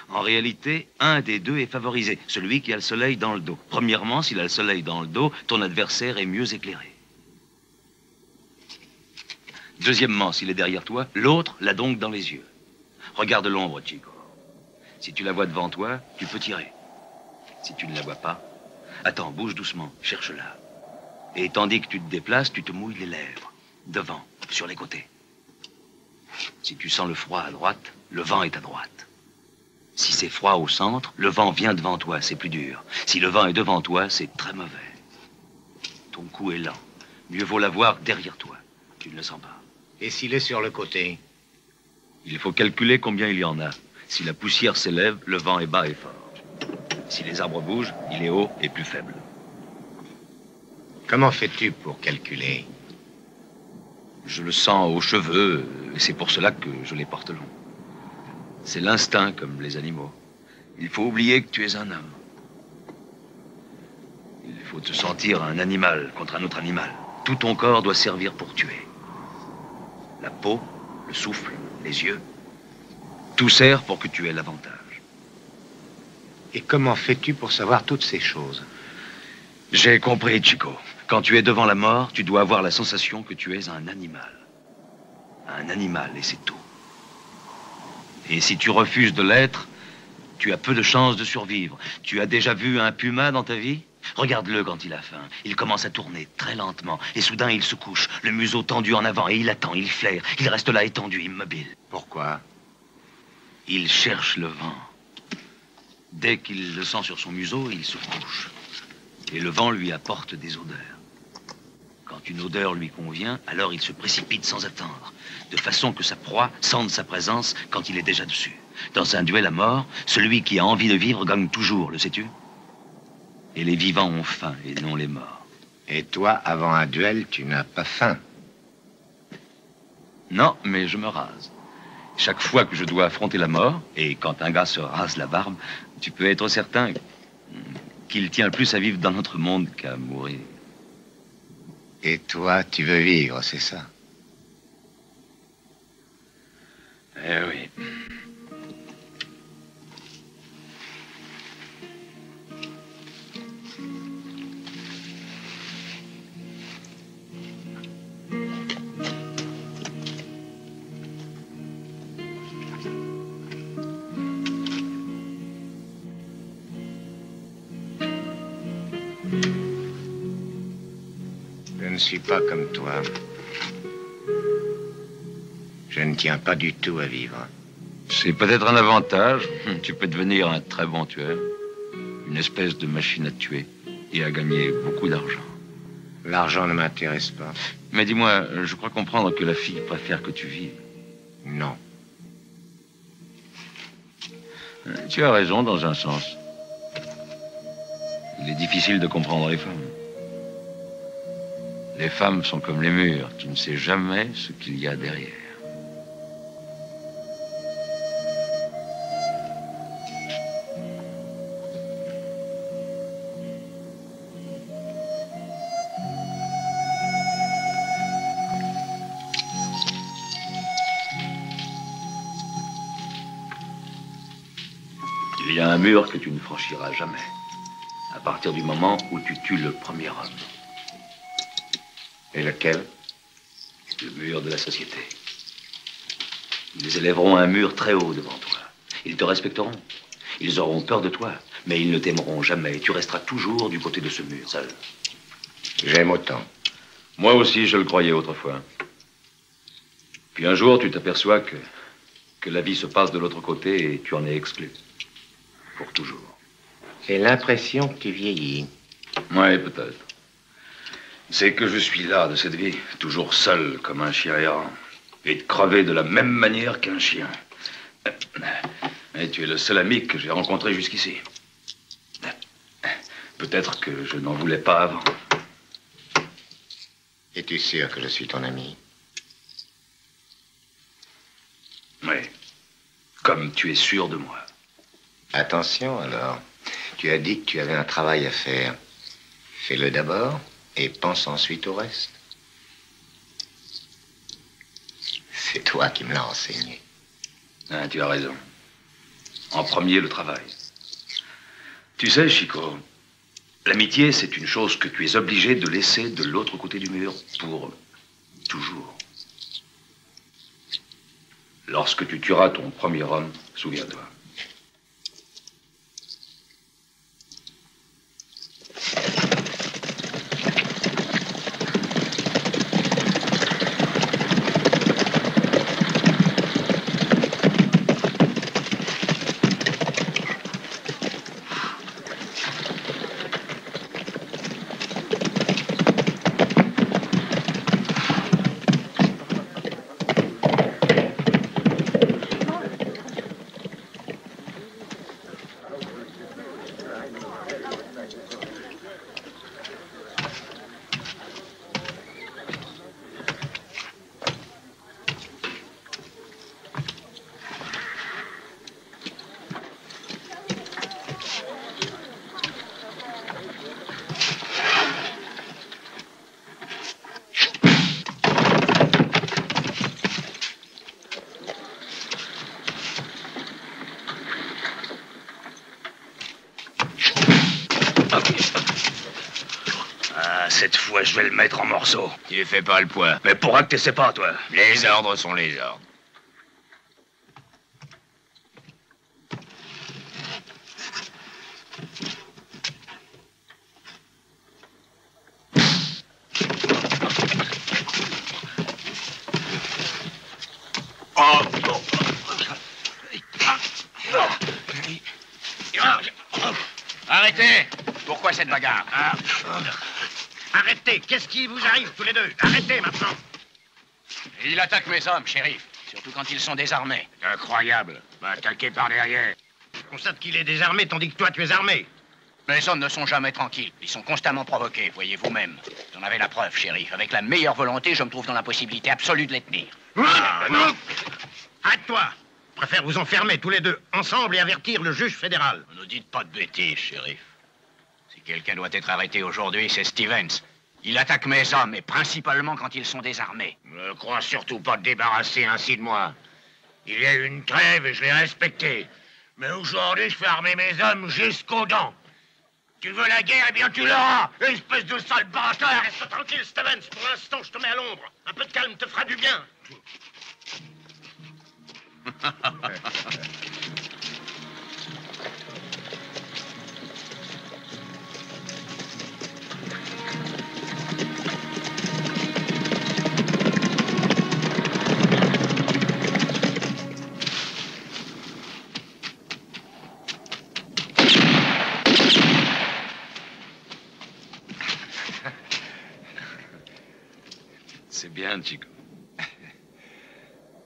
En réalité, un des deux est favorisé, celui qui a le soleil dans le dos. Premièrement, s'il a le soleil dans le dos, ton adversaire est mieux éclairé. Deuxièmement, s'il est derrière toi, l'autre l'a donc dans les yeux. Regarde l'ombre, Chico. Si tu la vois devant toi, tu peux tirer. Si tu ne la vois pas, attends, bouge doucement, cherche-la. Et tandis que tu te déplaces, tu te mouilles les lèvres, devant, sur les côtés. Si tu sens le froid à droite, le vent est à droite. Si c'est froid au centre, le vent vient devant toi, c'est plus dur. Si le vent est devant toi, c'est très mauvais. Ton coup est lent. Mieux vaut l'avoir derrière toi. Tu ne le sens pas. Et s'il est sur le côté? Il faut calculer combien il y en a. Si la poussière s'élève, le vent est bas et fort. Si les arbres bougent, il est haut et plus faible. Comment fais-tu pour calculer? Je le sens aux cheveux, et c'est pour cela que je les porte longs. C'est l'instinct, comme les animaux. Il faut oublier que tu es un homme. Il faut te sentir un animal contre un autre animal. Tout ton corps doit servir pour tuer. La peau, le souffle, les yeux, tout sert pour que tu aies l'avantage. Et comment fais-tu pour savoir toutes ces choses? J'ai compris, Chico. Quand tu es devant la mort, tu dois avoir la sensation que tu es un animal. Un animal, et c'est tout. Et si tu refuses de l'être, tu as peu de chances de survivre. Tu as déjà vu un puma dans ta vie? Regarde-le quand il a faim. Il commence à tourner très lentement. Et soudain, il se couche, le museau tendu en avant. Et il attend, il flaire. Il reste là étendu, immobile. Pourquoi? Il cherche le vent. Dès qu'il le sent sur son museau, il se couche. Et le vent lui apporte des odeurs. Quand une odeur lui convient, alors il se précipite sans attendre, de façon que sa proie sente sa présence quand il est déjà dessus. Dans un duel à mort, celui qui a envie de vivre gagne toujours, le sais-tu? Et les vivants ont faim, et non les morts. Et toi, avant un duel, tu n'as pas faim? Non, mais je me rase. Chaque fois que je dois affronter la mort, et quand un gars se rase la barbe, tu peux être certain qu'il tient plus à vivre dans notre monde qu'à mourir. Et toi, tu veux vivre, c'est ça? Eh oui. Je ne suis pas comme toi. Je ne tiens pas du tout à vivre. C'est peut-être un avantage. Tu peux devenir un très bon tueur. Une espèce de machine à tuer et à gagner beaucoup d'argent. L'argent ne m'intéresse pas. Mais dis-moi, je crois comprendre que la fille préfère que tu vives. Non. Tu as raison dans un sens. Il est difficile de comprendre les femmes. Les femmes sont comme les murs. Tu ne sais jamais ce qu'il y a derrière. Il y a un mur que tu ne franchiras jamais. À partir du moment où tu tues le premier homme. Et lequel? Le mur de la société. Ils élèveront un mur très haut devant toi. Ils te respecteront. Ils auront peur de toi, mais ils ne t'aimeront jamais. Tu resteras toujours du côté de ce mur, seul. J'aime autant. Moi aussi, je le croyais autrefois. Puis un jour, tu t'aperçois que la vie se passe de l'autre côté et tu en es exclu. Pour toujours. J'ai l'impression que tu vieillis. Oui, peut-être. C'est que je suis là de cette vie, toujours seul comme un chien errant, et de crever de la même manière qu'un chien. Et tu es le seul ami que j'ai rencontré jusqu'ici. Peut-être que je n'en voulais pas avant. Es-tu sûr que je suis ton ami? Oui. Comme tu es sûr de moi. Attention alors. Tu as dit que tu avais un travail à faire. Fais-le d'abord et pense ensuite au reste. C'est toi qui me l'as enseigné. Ah, tu as raison. En premier, le travail. Tu sais, Chico, l'amitié, c'est une chose que tu es obligé de laisser de l'autre côté du mur pour toujours. Lorsque tu tueras ton premier homme, souviens-toi. Cette fois, je vais le mettre en morceaux. Tu fais pas le poids. Mais pourquoi que tu sais pas, toi? Les ordres sont les ordres. Arrêtez! Pourquoi cette bagarre? Arrêtez! Qu'est-ce qui vous arrive, tous les deux? Arrêtez, maintenant! Il attaque mes hommes, shérif. Surtout quand ils sont désarmés. Incroyable. M'a attaqué par derrière. Je constate qu'il est désarmé, tandis que toi, tu es armé. Mes hommes ne sont jamais tranquilles. Ils sont constamment provoqués, voyez vous-même. J'en avais la preuve, shérif. Avec la meilleure volonté, je me trouve dans l'impossibilité absolue de les tenir. Non! Arrête-toi! Je préfère vous enfermer tous les deux ensemble et avertir le juge fédéral. Ne dites pas de bêtises, shérif. Si quelqu'un doit être arrêté aujourd'hui, c'est Stevens. Il attaque mes hommes, et principalement quand ils sont désarmés. Ne crois surtout pas te débarrasser ainsi de moi. Il y a eu une trêve et je l'ai respectée. Mais aujourd'hui, je fais armer mes hommes jusqu'aux dents. Tu veux la guerre, eh bien tu l'auras. Espèce de sale bâtard. Reste tranquille, Stevens. Pour l'instant, je te mets à l'ombre. Un peu de calme te fera du bien. C'est bien, Chico.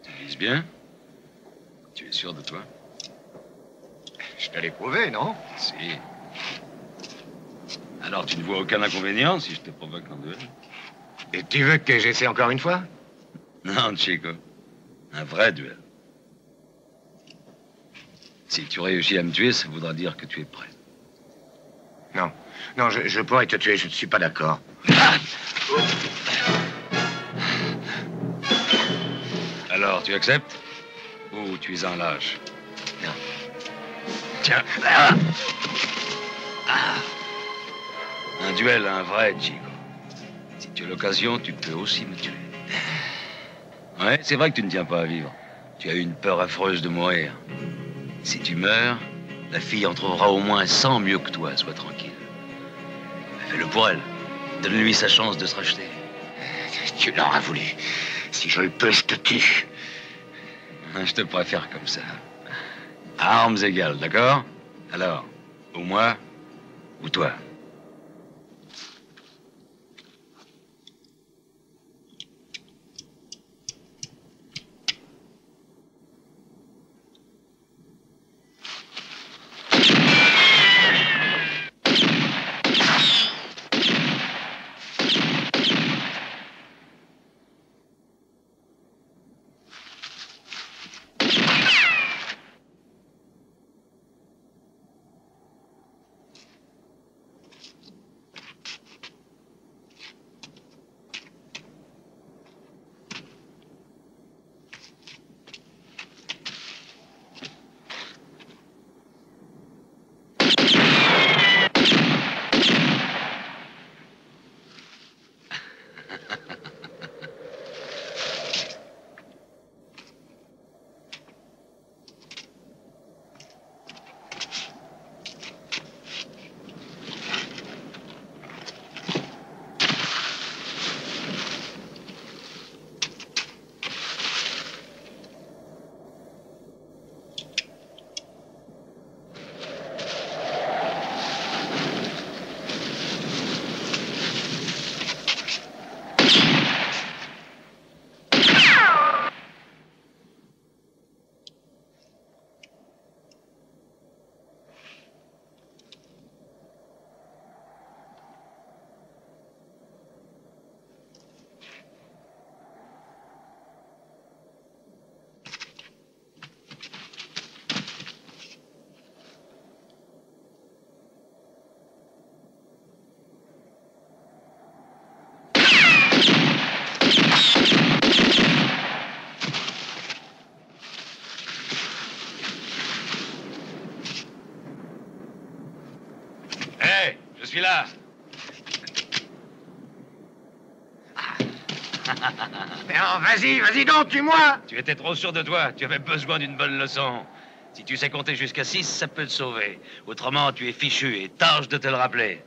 Tu vises bien? Tu es sûr de toi? Je te l'ai prouvé, non? Si. Alors, tu ne vois aucun inconvénient si je te provoque en duel? Et tu veux que j'essaie encore une fois? Non, Chico. Un vrai duel. Si tu réussis à me tuer, ça voudra dire que tu es prêt. Non. Non, je pourrais te tuer, je ne suis pas d'accord. Alors, tu acceptes? Ou tu es un lâche? Non. Tiens. Un duel, un vrai, Chico. Si tu as l'occasion, tu peux aussi me tuer. Ouais, c'est vrai que tu ne tiens pas à vivre. Tu as une peur affreuse de mourir. Si tu meurs, la fille en trouvera au moins 100 mieux que toi, sois tranquille. Fais-le pour elle. Donne-lui sa chance de se racheter. Tu l'auras voulu. Si je le peux, je te tue. Je te préfère comme ça. À armes égales, d'accord? Alors, ou moi, ou toi. Je suis là. Mais non, vas-y donc, tue-moi. Tu étais trop sûr de toi. Tu avais besoin d'une bonne leçon. Si tu sais compter jusqu'à 6, ça peut te sauver. Autrement, tu es fichu et tâche de te le rappeler.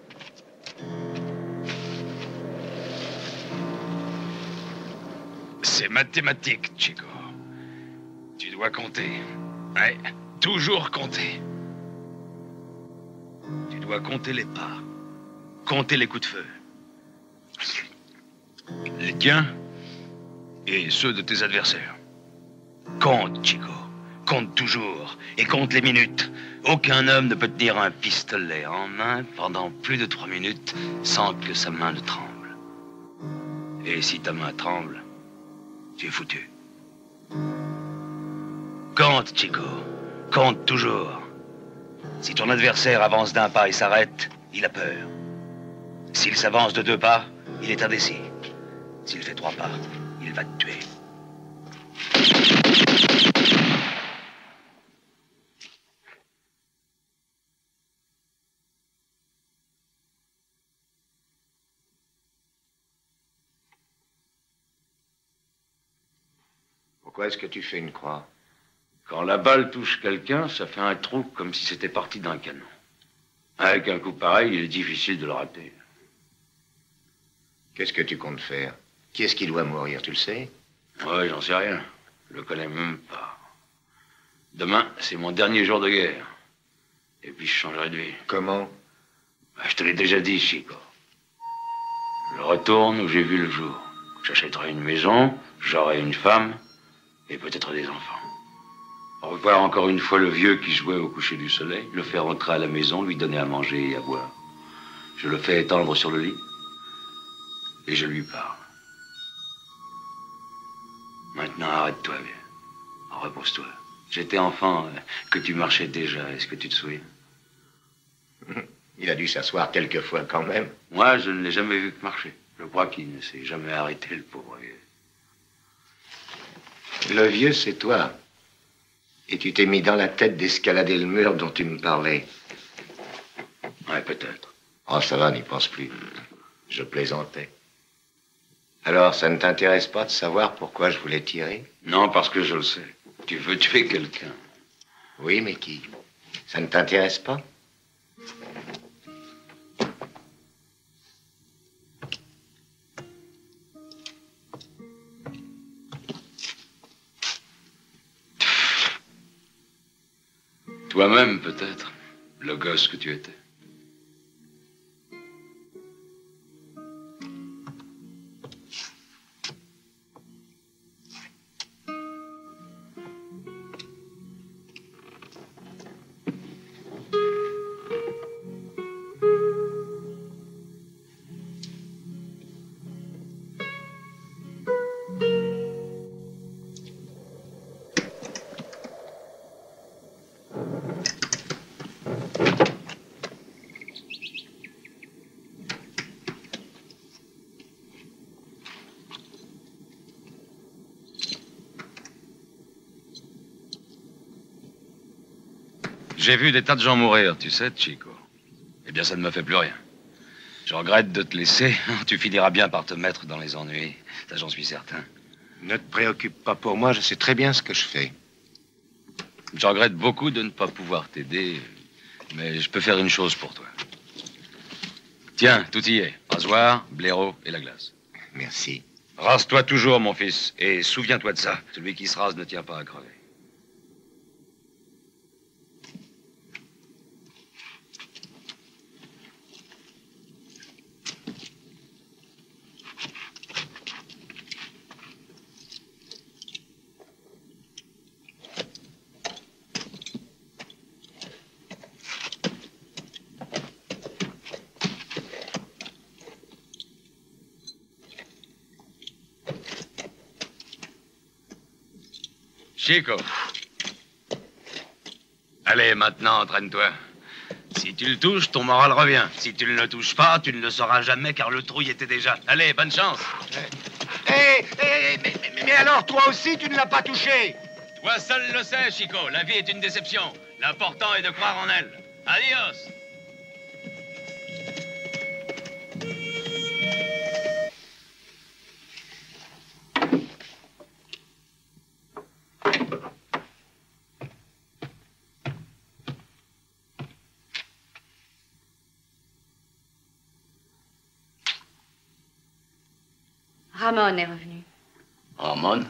C'est mathématique, Chico. Tu dois compter. Ouais, toujours compter. Tu dois compter les pas. Compter les coups de feu. Les tiens et ceux de tes adversaires. Compte, Chico. Compte toujours et compte les minutes. Aucun homme ne peut tenir un pistolet en main pendant plus de 3 minutes sans que sa main ne tremble. Et si ta main tremble, tu es foutu. Compte, Chico. Compte toujours. Si ton adversaire avance d'un pas et s'arrête, il a peur. S'il s'avance de 2 pas, il est indécis. S'il fait 3 pas, il va te tuer. Pourquoi est-ce que tu fais une croix? Quand la balle touche quelqu'un, ça fait un trou comme si c'était parti d'un canon. Avec un coup pareil, il est difficile de le rater. Qu'est-ce que tu comptes faire? Qui est-ce qui doit mourir, tu le sais? Ouais, j'en sais rien. Je le connais même pas. Demain, c'est mon dernier jour de guerre. Et puis je changerai de vie. Comment? Bah, je te l'ai déjà dit, Chico. Je retourne où j'ai vu le jour. J'achèterai une maison, j'aurai une femme et peut-être des enfants. Revoir encore une fois le vieux qui jouait au coucher du soleil, le faire rentrer à la maison, lui donner à manger et à boire. Je le fais étendre sur le lit et je lui parle. Maintenant, arrête-toi, vieux. Repose-toi. J'étais enfant, que tu marchais déjà. Est-ce que tu te souviens? Il a dû s'asseoir quelquefois quand même. Moi, je ne l'ai jamais vu que marcher. Je crois qu'il ne s'est jamais arrêté, le pauvre vieux. Le vieux, c'est toi. Et tu t'es mis dans la tête d'escalader le mur dont tu me parlais. Ouais, peut-être. Oh, ça va, n'y pense plus. Je plaisantais. Alors, ça ne t'intéresse pas de savoir pourquoi je voulais tirer? Non, parce que je le sais. Tu veux tuer quelqu'un. Oui, mais qui? Ça ne t'intéresse pas? Toi-même, peut-être. Le gosse que tu étais. J'ai vu des tas de gens mourir, tu sais, Chico. Eh bien, ça ne me fait plus rien. Je regrette de te laisser. Tu finiras bien par te mettre dans les ennuis. Ça, j'en suis certain. Ne te préoccupe pas pour moi, je sais très bien ce que je fais. Je regrette beaucoup de ne pas pouvoir t'aider, mais je peux faire une chose pour toi. Tiens, tout y est. Rasoir, blaireau et la glace. Merci. Rase-toi toujours, mon fils, et souviens-toi de ça. Celui qui se rase ne tient pas à crever. Chico. Allez, maintenant, entraîne-toi. Si tu le touches, ton moral revient. Si tu ne le touches pas, tu ne le sauras jamais car le trou y était déjà. Allez, bonne chance. Mais alors, toi aussi, tu ne l'as pas touché? Toi seul le sais, Chico. La vie est une déception. L'important est de croire en elle. Adios. Ramon est revenu. Ramon?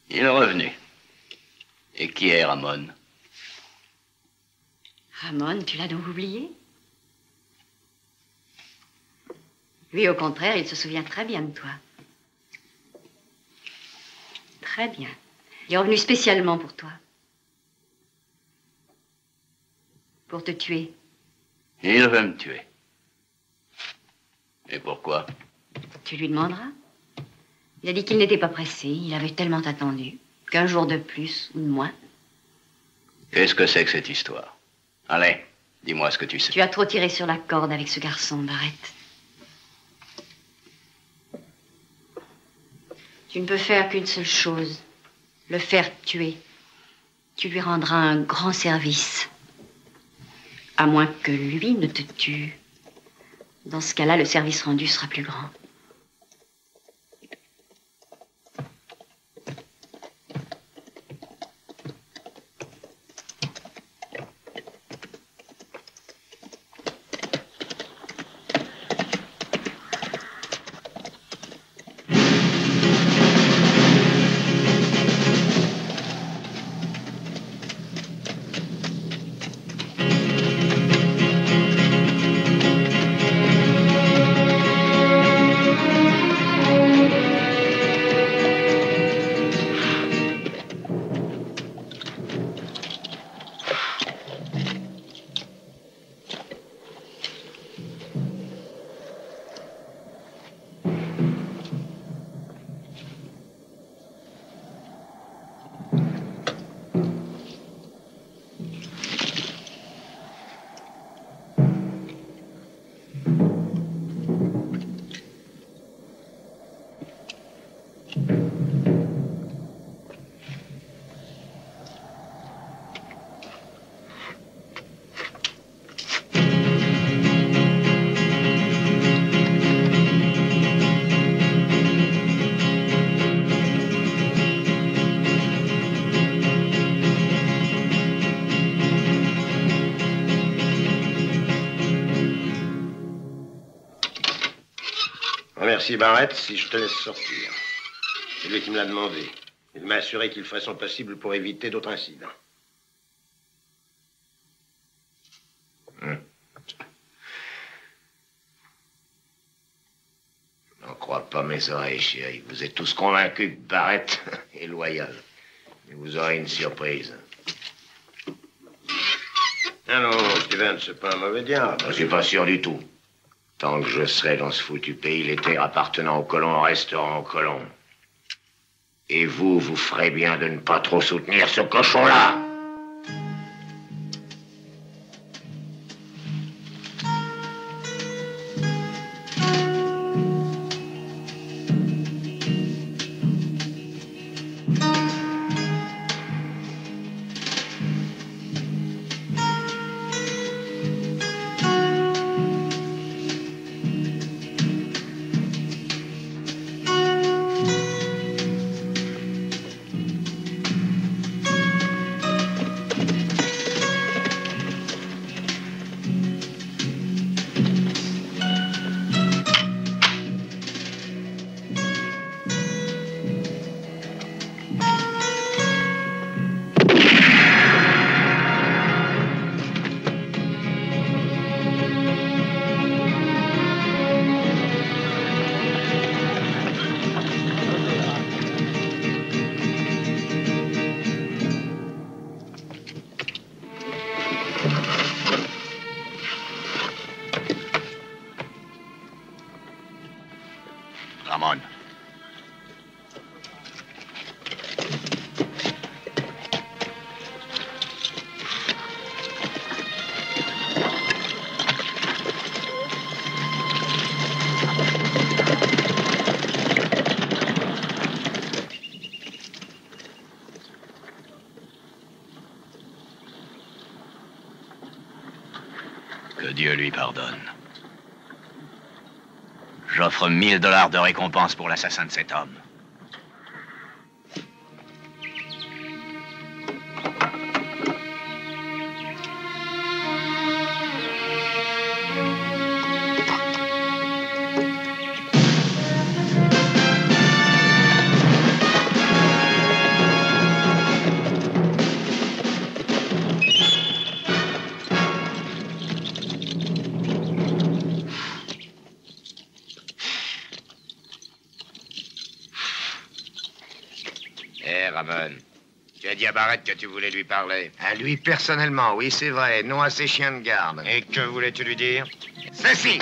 Il est revenu. Et qui est Ramon? Ramon, tu l'as donc oublié? Lui, au contraire, il se souvient très bien de toi. Très bien. Il est revenu spécialement pour toi. Pour te tuer. Il veut me tuer. Et pourquoi? Tu lui demanderas. Il a dit qu'il n'était pas pressé. Il avait tellement attendu. Qu'un jour de plus ou de moins. Qu'est-ce que c'est que cette histoire? Allez, dis-moi ce que tu sais. Tu as trop tiré sur la corde avec ce garçon, Barrett. Tu ne peux faire qu'une seule chose. Le faire tuer. Tu lui rendras un grand service. À moins que lui ne te tue. Dans ce cas-là, le service rendu sera plus grand. Remercie Barrett si je te laisse sortir. C'est lui qui me l'a demandé. Il m'a assuré qu'il ferait son possible pour éviter d'autres incidents. N'en crois pas mes oreilles, chérie. Vous êtes tous convaincus que Barrett est loyal. Mais vous aurez une surprise. Ah non, Steven, c'est pas un mauvais diable. Je suis pas sûr du tout. Tant que je serai dans ce foutu pays, les terres appartenant aux colons resteront aux colons. Et vous, vous ferez bien de ne pas trop soutenir ce cochon-là. Ramon. Que Dieu lui pardonne. J'offre 1000 $ de récompense pour l'assassin de cet homme. Ramon. Tu as dit à Barrett que tu voulais lui parler. À lui personnellement, oui, c'est vrai, non à ses chiens de garde. Et que voulais-tu lui dire? Ceci!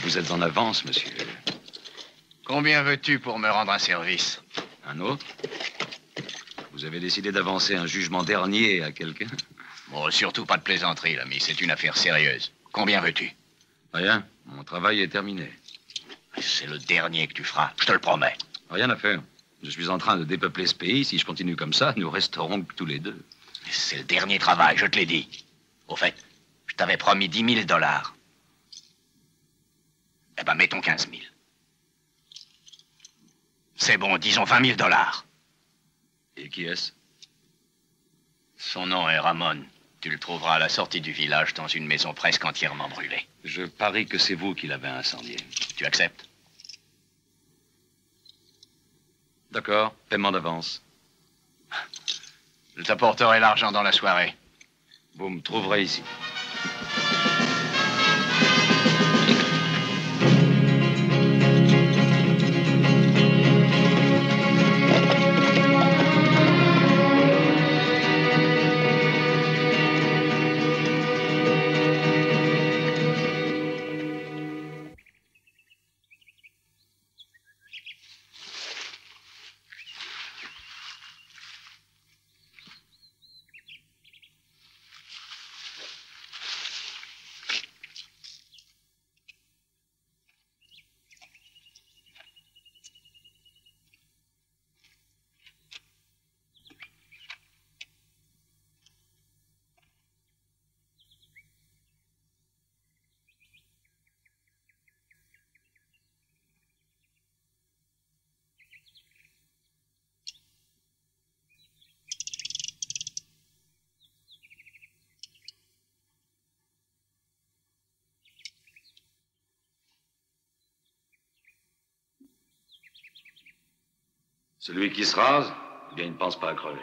Vous êtes en avance, monsieur. Combien veux-tu pour me rendre un service? Un autre? Vous avez décidé d'avancer un jugement dernier à quelqu'un? Bon, surtout pas de plaisanterie, l'ami. C'est une affaire sérieuse. Combien veux-tu? Rien. Mon travail est terminé. C'est le dernier que tu feras, je te le promets. Rien à faire. Je suis en train de dépeupler ce pays. Si je continue comme ça, nous resterons que tous les deux. C'est le dernier travail, je te l'ai dit. Au fait, je t'avais promis 10 000 $. Eh ben, mettons 15 000. C'est bon, disons 20 000 $. Et qui est-ce? Son nom est Ramon. Tu le trouveras à la sortie du village dans une maison presque entièrement brûlée. Je parie que c'est vous qui l'avez incendié. Tu acceptes? D'accord, paiement d'avance. Je t'apporterai l'argent dans la soirée. Vous me trouverez ici. Celui qui se rase, eh bien, il ne pense pas à crever.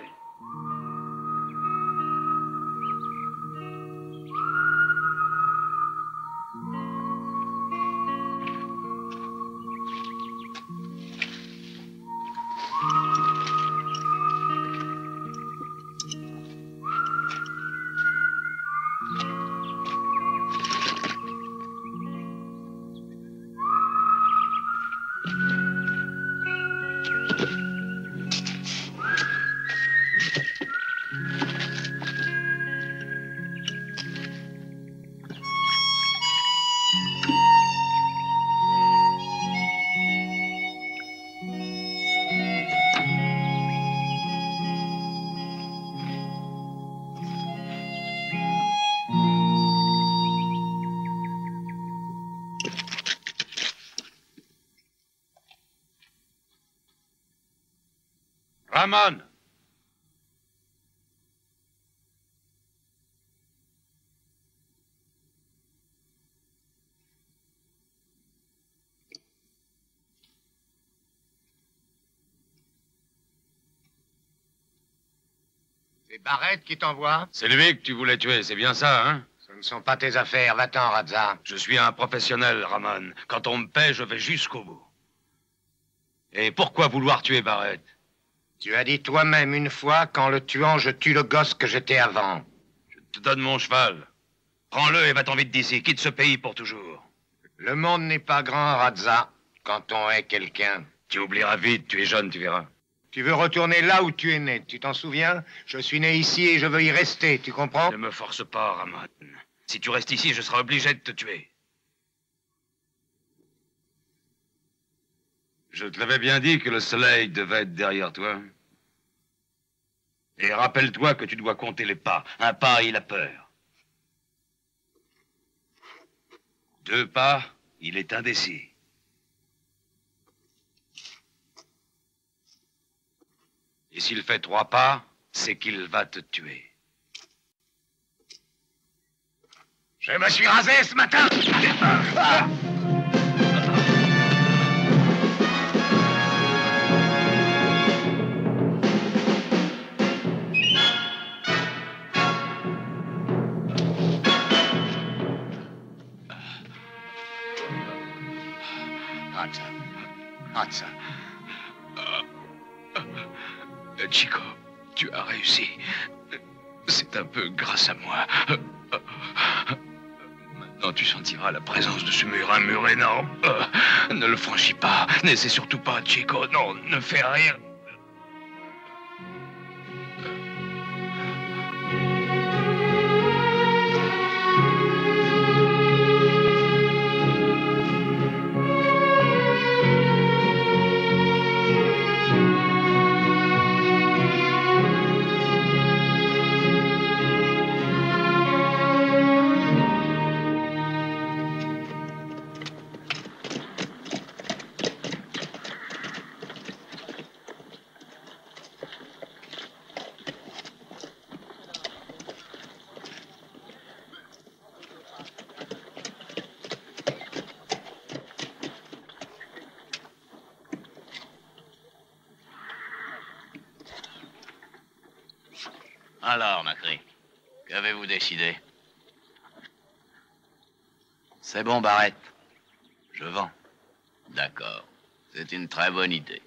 Ramon! C'est Barrett qui t'envoie? C'est lui que tu voulais tuer, c'est bien ça, hein? Ce ne sont pas tes affaires, va-t'en, Radza. Je suis un professionnel, Ramon. Quand on me paie, je vais jusqu'au bout. Et pourquoi vouloir tuer Barrett? Tu as dit toi-même une fois qu'en le tuant, je tue le gosse que j'étais avant. Je te donne mon cheval. Prends-le et va-t'en vite d'ici. Quitte ce pays pour toujours. Le monde n'est pas grand, Radza, quand on est quelqu'un. Tu oublieras vite, tu es jeune, tu verras. Tu veux retourner là où tu es né, tu t'en souviens? Je suis né ici et je veux y rester, tu comprends? Ne me force pas, Ramon. Si tu restes ici, je serai obligé de te tuer. Je te l'avais bien dit que le soleil devait être derrière toi. Et rappelle-toi que tu dois compter les pas. Un pas, il a peur. 2 pas, il est indécis. Et s'il fait 3 pas, c'est qu'il va te tuer. Je me suis rasé ce matin. Radza. Chico, tu as réussi. C'est un peu grâce à moi. Maintenant, tu sentiras la présence de ce mur, un mur énorme. Ne le franchis pas. N'essaie surtout pas, Chico. Non, ne fais rien. Alors, Macri, qu'avez-vous décidé? C'est bon, Barrett. Je vends. D'accord. C'est une très bonne idée.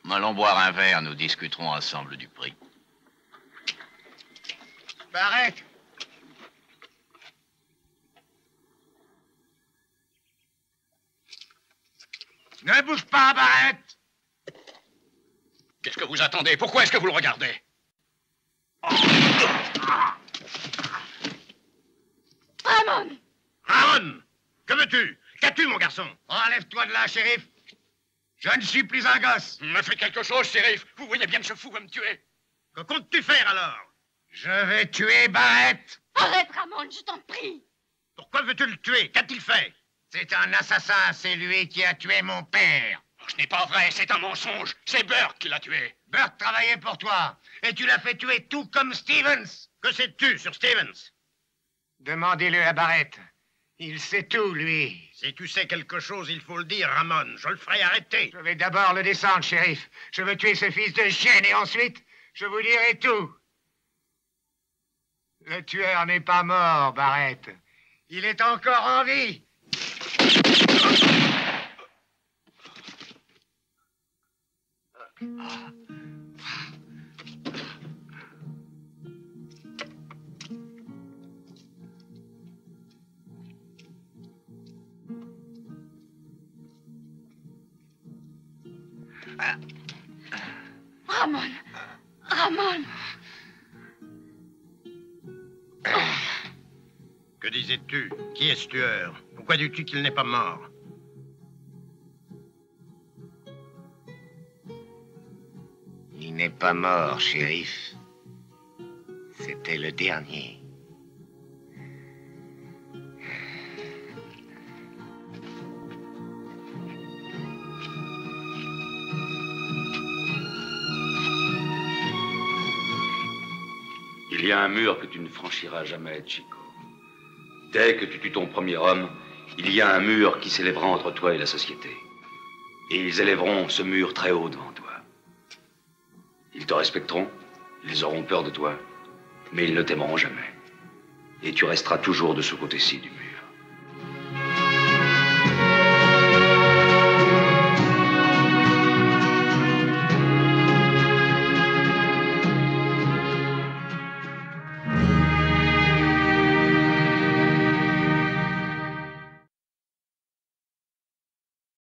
Allons boire un verre, nous discuterons ensemble du prix. Barrett! Ne bouge pas, Barrett! Qu'est-ce que vous attendez? Pourquoi est-ce que vous le regardez? Ramon! Ramon! Que veux-tu? Qu'as-tu, mon garçon? Enlève-toi de là, shérif. Je ne suis plus un gosse. Me fais quelque chose, shérif. Vous voyez bien que ce fou va me tuer. Que comptes-tu faire, alors? Je vais tuer Barrett. Arrête, Ramon, je t'en prie! Pourquoi veux-tu le tuer? Qu'a-t-il fait? C'est un assassin, c'est lui qui a tué mon père. Ce n'est pas vrai, c'est un mensonge. C'est Burke qui l'a tué. Burke travaillait pour toi, et tu l'as fait tuer tout comme Stevens. Que sais-tu sur Stevens? Demandez-le à Barrett. Il sait tout, lui. Si tu sais quelque chose, il faut le dire, Ramon. Je le ferai arrêter. Je vais d'abord le descendre, shérif. Je veux tuer ce fils de chienne, et ensuite, je vous dirai tout. Le tueur n'est pas mort, Barrett. Il est encore en vie. Ramon! Ramon! Que disais-tu? Qui est ce tueur? Pourquoi dis-tu qu'il n'est pas mort? Il n'est pas mort, shérif. C'était le dernier. Il y a un mur que tu ne franchiras jamais, Chico. Dès que tu tues ton premier homme, il y a un mur qui s'élèvera entre toi et la société. Et ils élèveront ce mur très haut devant toi. Ils te respecteront, ils auront peur de toi, mais ils ne t'aimeront jamais. Et tu resteras toujours de ce côté-ci du mur.